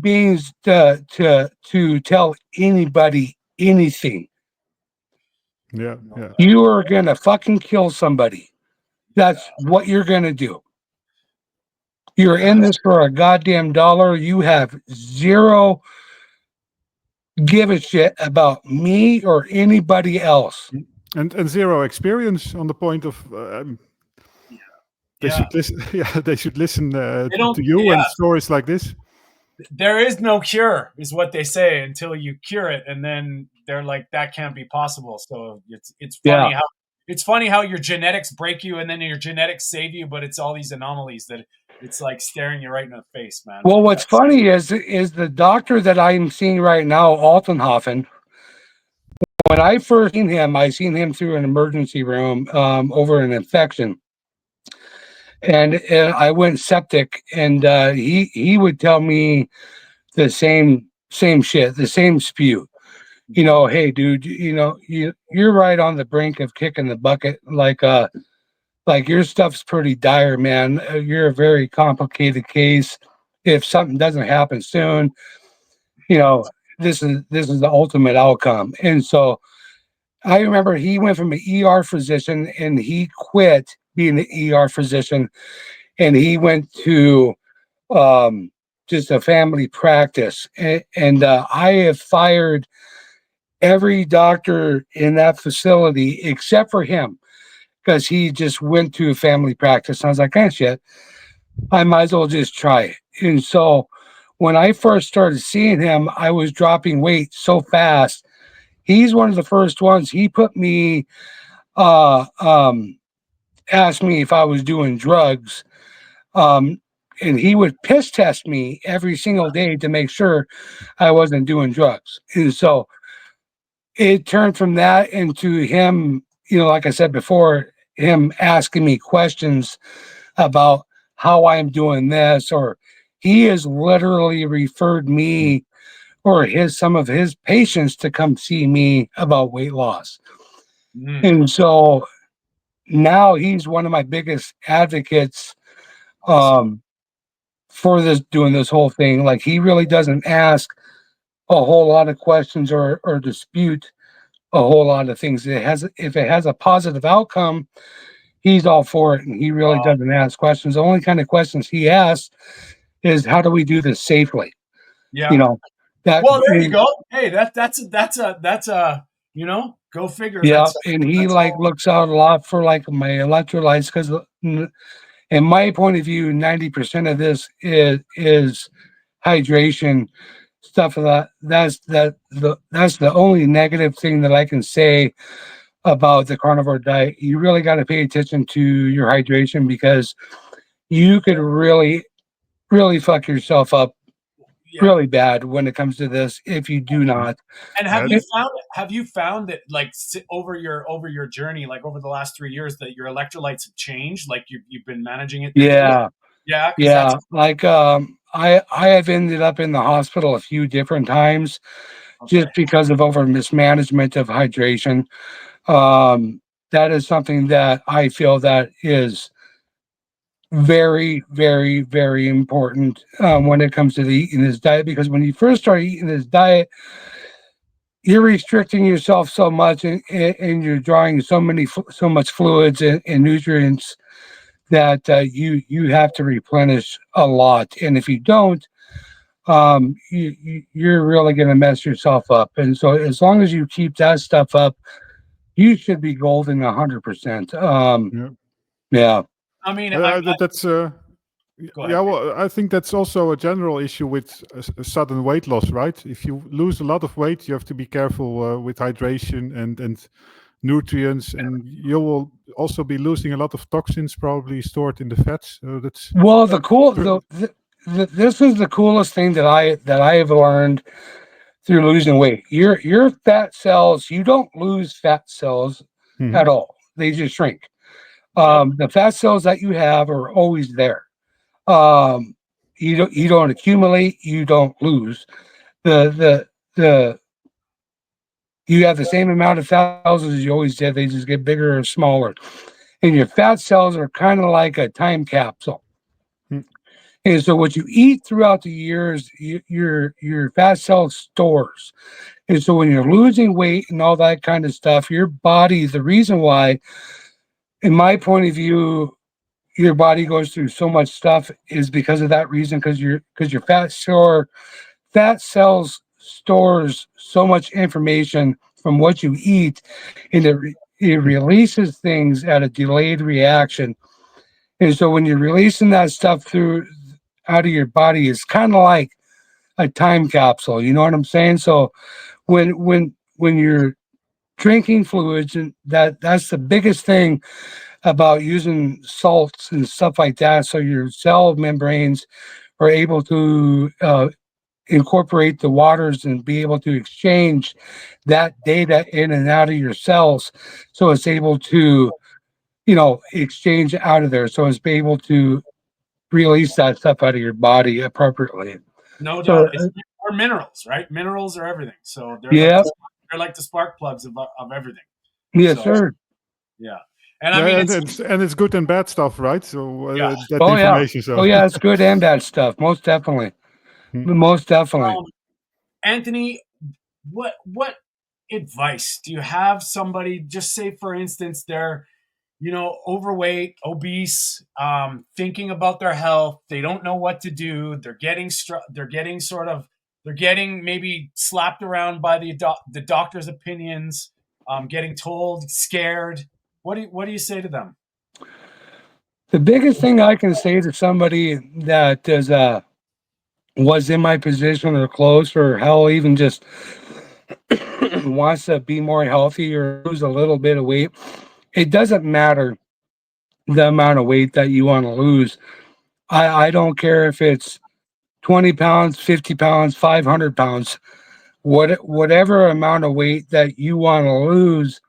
beings to tell anybody anything. Yeah. Yeah. You are gonna fucking kill somebody. That's what you're gonna do. You're in this for a goddamn dollar. You have zero give a shit about me or anybody else. And zero experience on the point of they Yeah. should listen. Yeah, they should listen They don't, to you and yeah. stories like this. There is no cure, is what they say, until you cure it, and then they're like, that can't be possible. So it's Yeah. funny how your genetics break you, and then your genetics save you, but it's all these anomalies that it's like staring you right in the face, man. Well, what's funny is the doctor that I'm seeing right now, Altenhofen. When I first seen him, I seen him through an emergency room over an infection, and I went septic, and he would tell me the same shit, the same spew. Hey, dude, you're right on the brink of kicking the bucket. Like your stuff's pretty dire, man. You're a very complicated case. If something doesn't happen soon, this is the ultimate outcome. And so I remember he went from an ER physician and he quit being an ER physician and he went to just a family practice. And I have fired every doctor in that facility except for him because he just went to a family practice. And I was like, shit, I might as well just try it. And so when I first started seeing him, I was dropping weight so fast. He's one of the first ones. He put me, asked me if I was doing drugs. And he would piss test me every single day to make sure I wasn't doing drugs. And so it turned from that into him, like I said before, him asking me questions about how I'm doing this, or he has literally referred me or some of his patients to come see me about weight loss. And so now he's one of my biggest advocates for this doing this whole thing. Like he really doesn't ask a whole lot of questions or dispute a whole lot of things. If it has a positive outcome, he's all for it, and he really doesn't ask questions. The only kind of questions he asks is how do we do this safely? Yeah. You know, that Well, there you go. Hey, that's a go figure. yeah, and he That's like all. looks out a lot for like my electrolytes because in my point of view, 90% of this is hydration stuff of that. That's the only negative thing that I can say about the carnivore diet. You really got to pay attention to your hydration because you could really fuck yourself up Yeah. really bad when it comes to this if you do not. And Yeah, have you found that like over your journey, like over the last 3 years, that your electrolytes have changed? Like you've been managing it differently? Yeah, Yeah, because that's yeah. Like I have ended up in the hospital a few different times just okay. because of over mismanagement of hydration. Um, that is something that I feel that is very, very, very important when it comes to the eating this diet. Because when you first start eating this diet, you're restricting yourself so much, and you're drawing so much fluids and nutrients that you have to replenish a lot. And if you don't, you're really going to mess yourself up. And so, as long as you keep that stuff up, you should be golden 100%. yeah. Yeah. I mean, That's go yeah. ahead. Well, I think that's also a general issue with sudden weight loss, right? If you lose a lot of weight, you have to be careful with hydration and nutrients, and you will also be losing a lot of toxins probably stored in the fats. That's Well, this is the coolest thing that I have learned through losing weight. Your fat cells, you don't lose fat cells Mhm. at all. They just shrink. Yep. The fat cells that you have are always there. Um, you don't accumulate, you don't lose. The you have the same amount of fat cells as you always did. They just get bigger or smaller. And your fat cells are kind of like a time capsule. Mm. And so what you eat throughout the years, your fat cell stores. And so when you're losing weight and all that kind of stuff, your body, the reason why, in my point of view, your body goes through so much stuff is because of that reason, because your fat cells stores so much information from what you eat, and it releases things at a delayed reaction. And so when you're releasing that stuff through out of your body, it's kind of like a time capsule. You know what I'm saying? So when you're drinking fluids, and that's the biggest thing about using salts and stuff like that. So your cell membranes are able to incorporate the waters and be able to exchange that data in and out of your cells. So it's able to, exchange out of there. So it's be able to release that stuff out of your body appropriately. No So, doubt. It's or minerals, right? Minerals are everything. So yeah, they're like the spark plugs of everything. yes, So sir. yeah. And I Yeah, mean and it's good and bad stuff, right? So yeah. that Oh, yeah. information. So Oh, yeah, it's good and bad stuff. Most definitely. Hmm. Most definitely. Anthony, what advice do you have somebody, just say for instance they're overweight, obese, thinking about their health, they don't know what to do, they're getting maybe slapped around by the doctor's opinions, getting told, scared. What do you say to them? The biggest thing I can say to somebody that was in my position or close, or hell, even just wants to be more healthy or lose a little bit of weight, it doesn't matter the amount of weight that you want to lose. I don't care if it's 20 pounds, 50 pounds, 500 pounds, whatever amount of weight that you want to lose,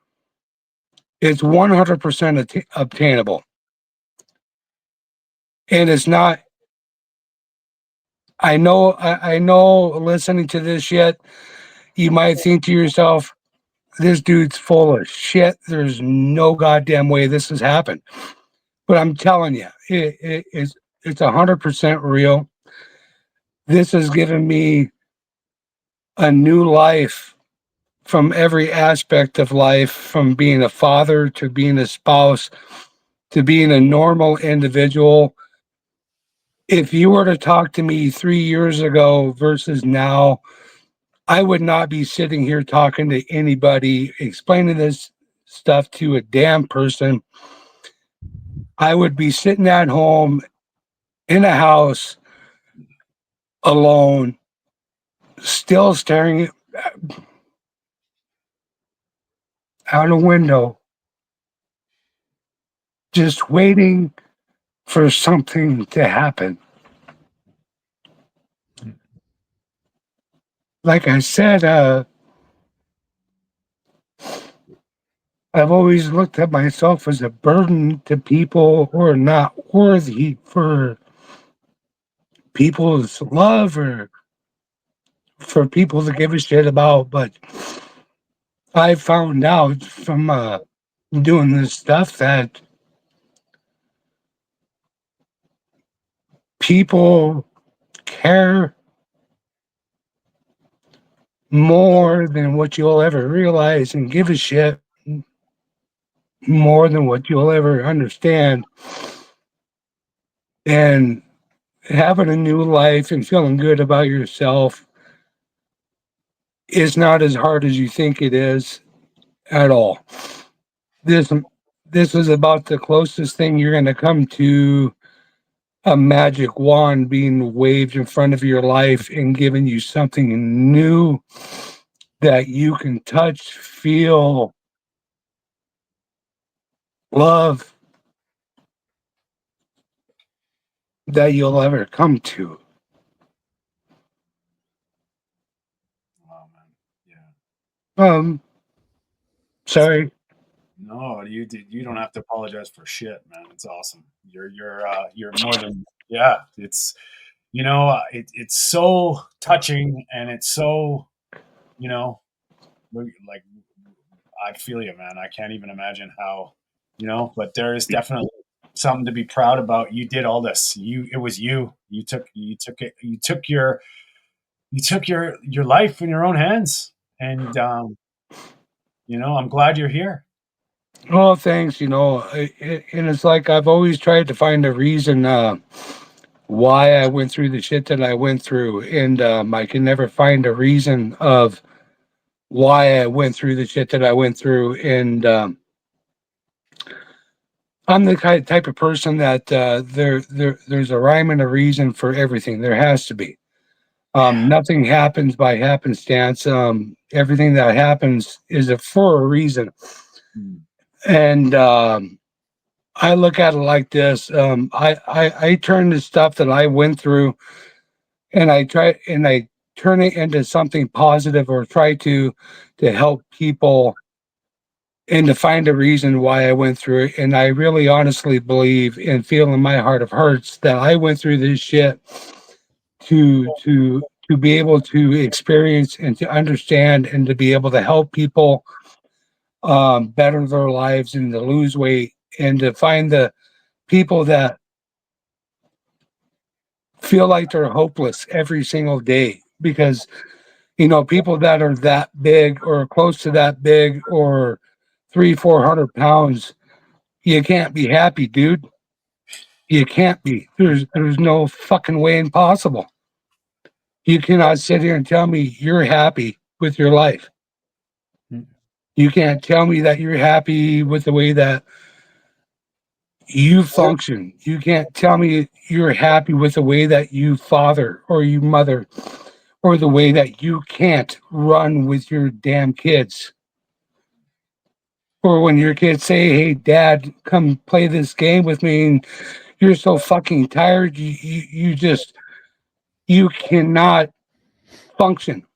it's 100% obtainable. And it's not, I know listening to this yet, you might think to yourself, this dude's full of shit. There's no goddamn way this has happened. But I'm telling you, it's 100% real. this has given me a new life from every aspect of life, from being a father to being a spouse to being a normal individual. If you were to talk to me 3 years ago versus now, I would not be sitting here talking to anybody, explaining this stuff to a damn person. I would be sitting at home in a house alone, still staring out a window, just waiting for something to happen. Like I said, I've always looked at myself as a burden to people who are not worthy for people's love or for people to give a shit about. But I found out from doing this stuff that people care more than what you'll ever realize and give a shit more than what you'll ever understand. And having a new life and feeling good about yourself is not as hard as you think it is at all. This this is about the closest thing you're going to come to a magic wand being waved in front of your life and giving you something new that you can touch, feel, love, that you'll ever come to. Wow, man. Yeah. Sorry. No, you don't have to apologize for shit, man. It's awesome. You're more than yeah. It's it's so touching and it's so you know like I feel you, man. I can't even imagine how but there is definitely something to be proud about. You did all this. It was you. You took your life in your own hands, and I'm glad you're here. Oh, thanks. And it's like I've always tried to find a reason why I went through the shit that I went through, and I can never find a reason of why I went through the shit that I went through. And I'm the type of person that there's a rhyme and a reason for everything. There has to be. Nothing happens by happenstance. Everything that happens is for a reason. And I look at it like this. I turn the stuff that I went through and I turn it into something positive or try to help people and to find a reason why I went through it. And I really honestly believe and feel in my heart of hearts that I went through this shit to be able to experience and to understand and to be able to help people better their lives and to lose weight and to find the people that feel like they're hopeless every single day because people that are that big or close to that big or 300-400 pounds, you can't be happy, dude. You can't be. There's no fucking way impossible. You cannot sit here and tell me you're happy with your life. You can't tell me that you're happy with the way that you function. You can't tell me you're happy with the way that you father or you mother or the way that you can't run with your damn kids. Or when your kids say, "Hey, Dad, come play this game with me," and you're so fucking tired, you cannot function.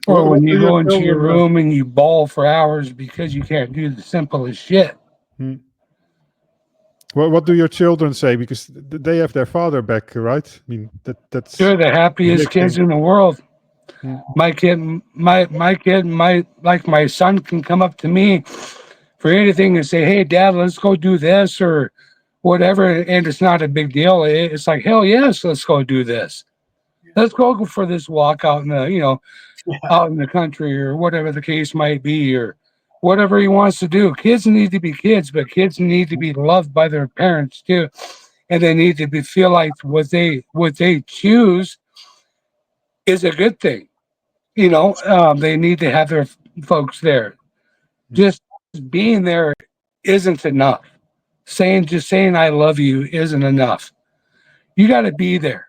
Or What when you do your go into your children? room and you bawl for hours because you can't do the simplest shit. Hmm. What do your children say? Because they have their father back, right? I mean, that's They're the a happiest big kids thing. in the world. Hmm. My kid, my son can come up to me for anything and say, "Hey, Dad, let's go do this," or whatever, and it's not a big deal. It's like, hell yes, let's go do this. let's go for this walk out in the, Yeah, out in the country or whatever the case might be, or whatever he wants to do. Kids need to be kids, but kids need to be loved by their parents too, and they need to be feel like what they choose is a good thing. They need to have their folks there. Just being there isn't enough. Saying I love you isn't enough. You got to be there.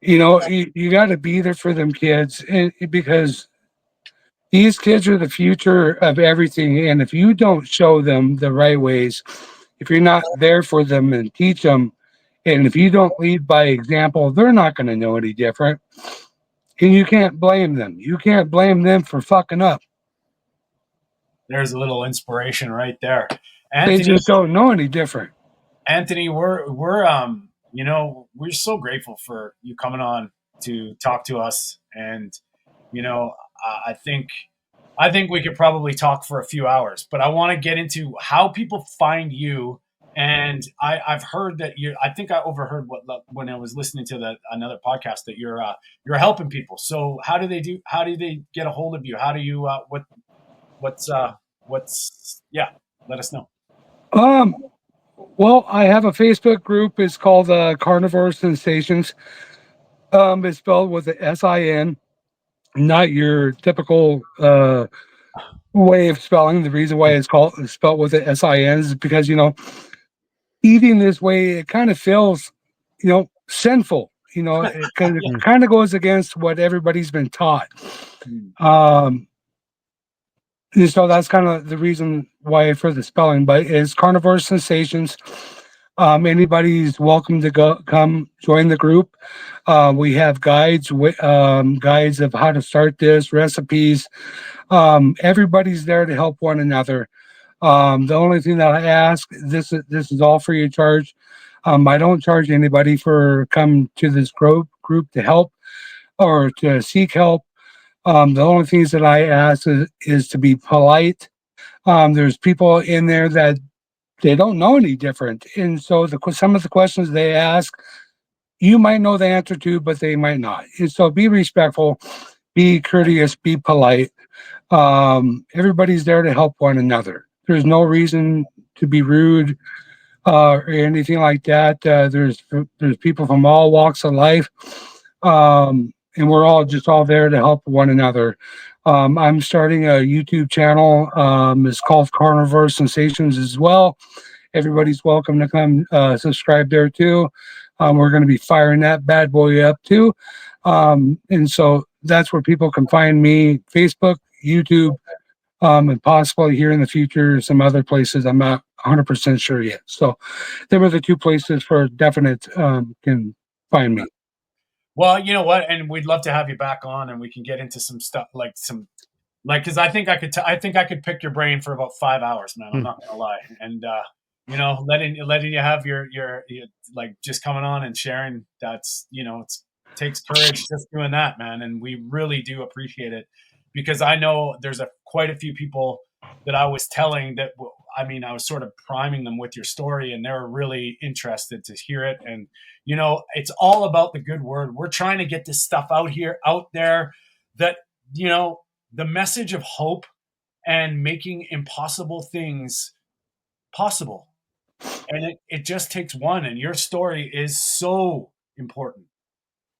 You got to be there for them kids, because these kids are the future of everything. And if you don't show them the right ways, if you're not there for them and teach them, and if you don't lead by example, they're not going to know any different. And you can't blame them. You can't blame them for fucking up. there's a little inspiration right there, They Anthony. just don't know any different. Anthony, we're so grateful for you coming on to talk to us, and I think we could probably talk for a few hours, but I want to get into how people find you. And I've heard that you. I think I overheard when I was listening to another podcast that you're helping people. So how do they do? How do they get a hold of you? How do you what's yeah? Let us know. Um, well, I have a Facebook group. It's called Carnivore Sensations. It's spelled with a SIN, not your typical way of spelling. The reason why it's spelled with a SIN is because eating this way it kind of feels sinful. Because it Yeah. kind of goes against what everybody's been taught. Mm. Um, and so that's kind of the reason why for the spelling, but it's Carnivore Sensations. Anybody's welcome to come join the group. We have guides of how to start this, recipes. Everybody's there to help one another. The only thing that I ask, this is all free of charge. I don't charge anybody for come to this group to help or to seek help. The only things that I ask is to be polite. There's people in there that they don't know any different, and so some of the questions they ask, you might know the answer to, but they might not. And so be respectful, be courteous, be polite. Everybody's there to help one another. There's no reason to be rude or anything like that. There's people from all walks of life, and we're all there to help one another. I'm starting a YouTube channel. It's called Carnivore Sensations as well. Everybody's welcome to come subscribe there too. We're going to be firing that bad boy up too. And so that's where people can find me: Facebook, YouTube, and possibly here in the future some other places. I'm not 100% sure yet. So there were the two places for definite can find me. Well, you know what, and we'd love to have you back on, and we can get into some stuff because I think I could pick your brain for about 5 hours, man. I'm not gonna lie, and letting you have your like just coming on and sharing. That's it takes courage just doing that, man, and we really do appreciate it because I know there's quite a few people that I was telling that. I mean, I was sort of priming them with your story, and they're really interested to hear it. And it's all about the good word. We're trying to get this stuff out there, that the message of hope and making impossible things possible. And it just takes one. And your story is so important,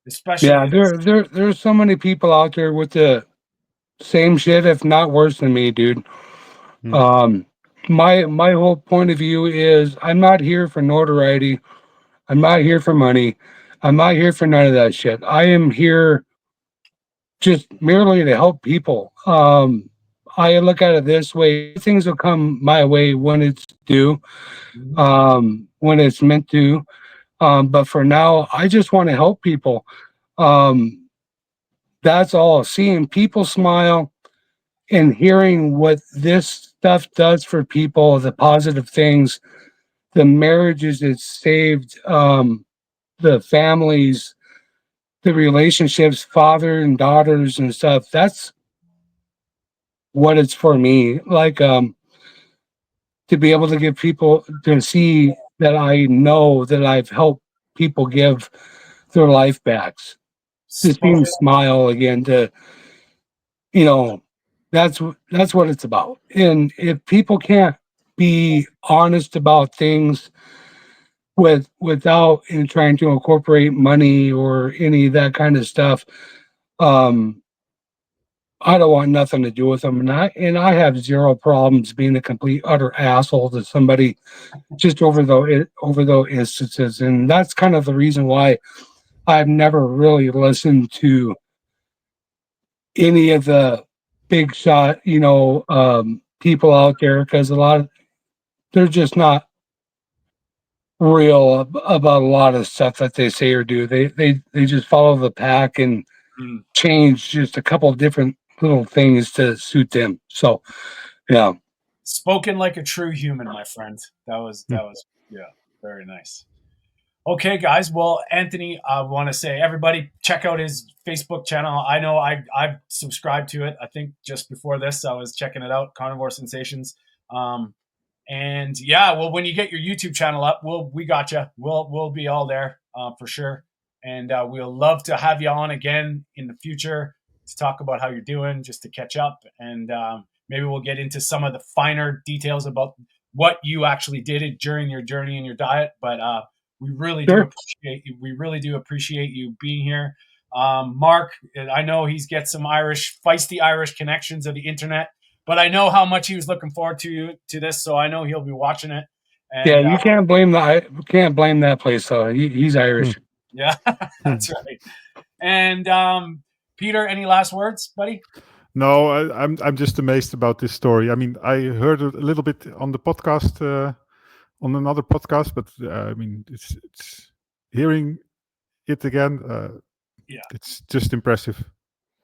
especially Yeah, there's so many people out there with the same shit, if not worse than me, dude. Um, my whole point of view is I'm not here for notoriety. I'm not here for money. I'm not here for none of that shit. I am here just merely to help people. I look at it this way: things will come my way when it's due, when it's meant to. But for now, I just want to help people. Um, that's all. Seeing people smile and hearing what this stuff does for people, the positive things, the marriages it's saved, the families, the relationships, father and daughters and stuff. That's what it's for me. Like, to be able to give people to see that I know that I've helped people give their life back. To see Spoken, them smile again, to, you know, that's what it's about. And if people can't be honest about things without in trying to incorporate money or any of that kind of stuff, um, I don't want nothing to do with them. And I have zero problems being a complete utter asshole to somebody just over those instances. And that's kind of the reason why I've never really listened to any of the big shot, people out there, because they're just not real about a lot of stuff that they say or do. They just follow the pack and mm, change just a couple of different little things to suit them. So yeah. spoken like a true human, my friend. That was yeah, very nice. Okay, guys. Well, Anthony, I want to say everybody check out his Facebook channel. I know I've subscribed to it. I think just before this, I was checking it out. Carnivore Sensations. Um, and yeah, well, when you get your YouTube channel up, we got you. We'll be all there for sure. And we'll love to have you on again in the future to talk about how you're doing, just to catch up, and maybe we'll get into some of the finer details about what you actually did during your journey and your diet. But we really do Sure. appreciate you. We really do appreciate you being here. Mark, I know he's got some feisty Irish connections of the internet, but I know how much he was looking forward to this, so I know he'll be watching it. Yeah, And you can't blame that place. So he's Hmm. Irish. yeah, Hmm. that's right. And Peter, any last words, buddy? No, I'm just amazed about this story. I mean, I heard a little bit on the podcast, on another podcast, but I mean, it's hearing it again. Yeah. It's just impressive.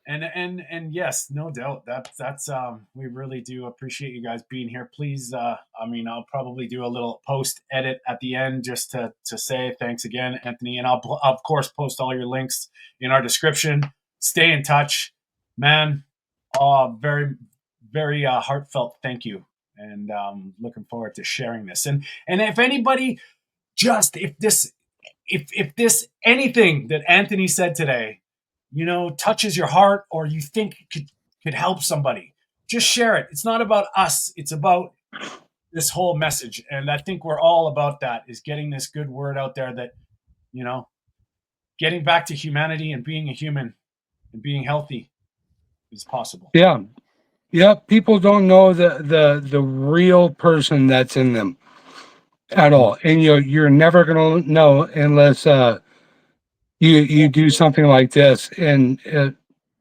And yes, no doubt that's we really do appreciate you guys being here. Please, I mean, I'll probably do a little post edit at the end just to say thanks again, Anthony, and I'll of course post all your links in our description. Stay in touch, man. Very very heartfelt thank you, and looking forward to sharing this. And if anybody, just if this anything that Anthony said today, touches your heart, or you think could help somebody, just share it. It's not about us. It's about this whole message. And I think we're all about that, is getting this good word out there that, you know, getting back to humanity and being a human and being healthy is possible. Yeah. Yeah. People don't know the real person that's in them at all. And you're never gonna know unless you do something like this and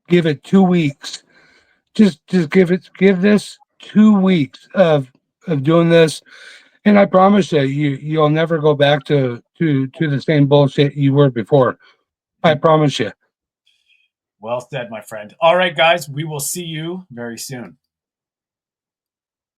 give it 2 weeks. Just give this 2 weeks of doing this, and I promise you'll never go back to the same bullshit you were before. I promise you. Well said, my friend. All right, guys, we will see you very soon.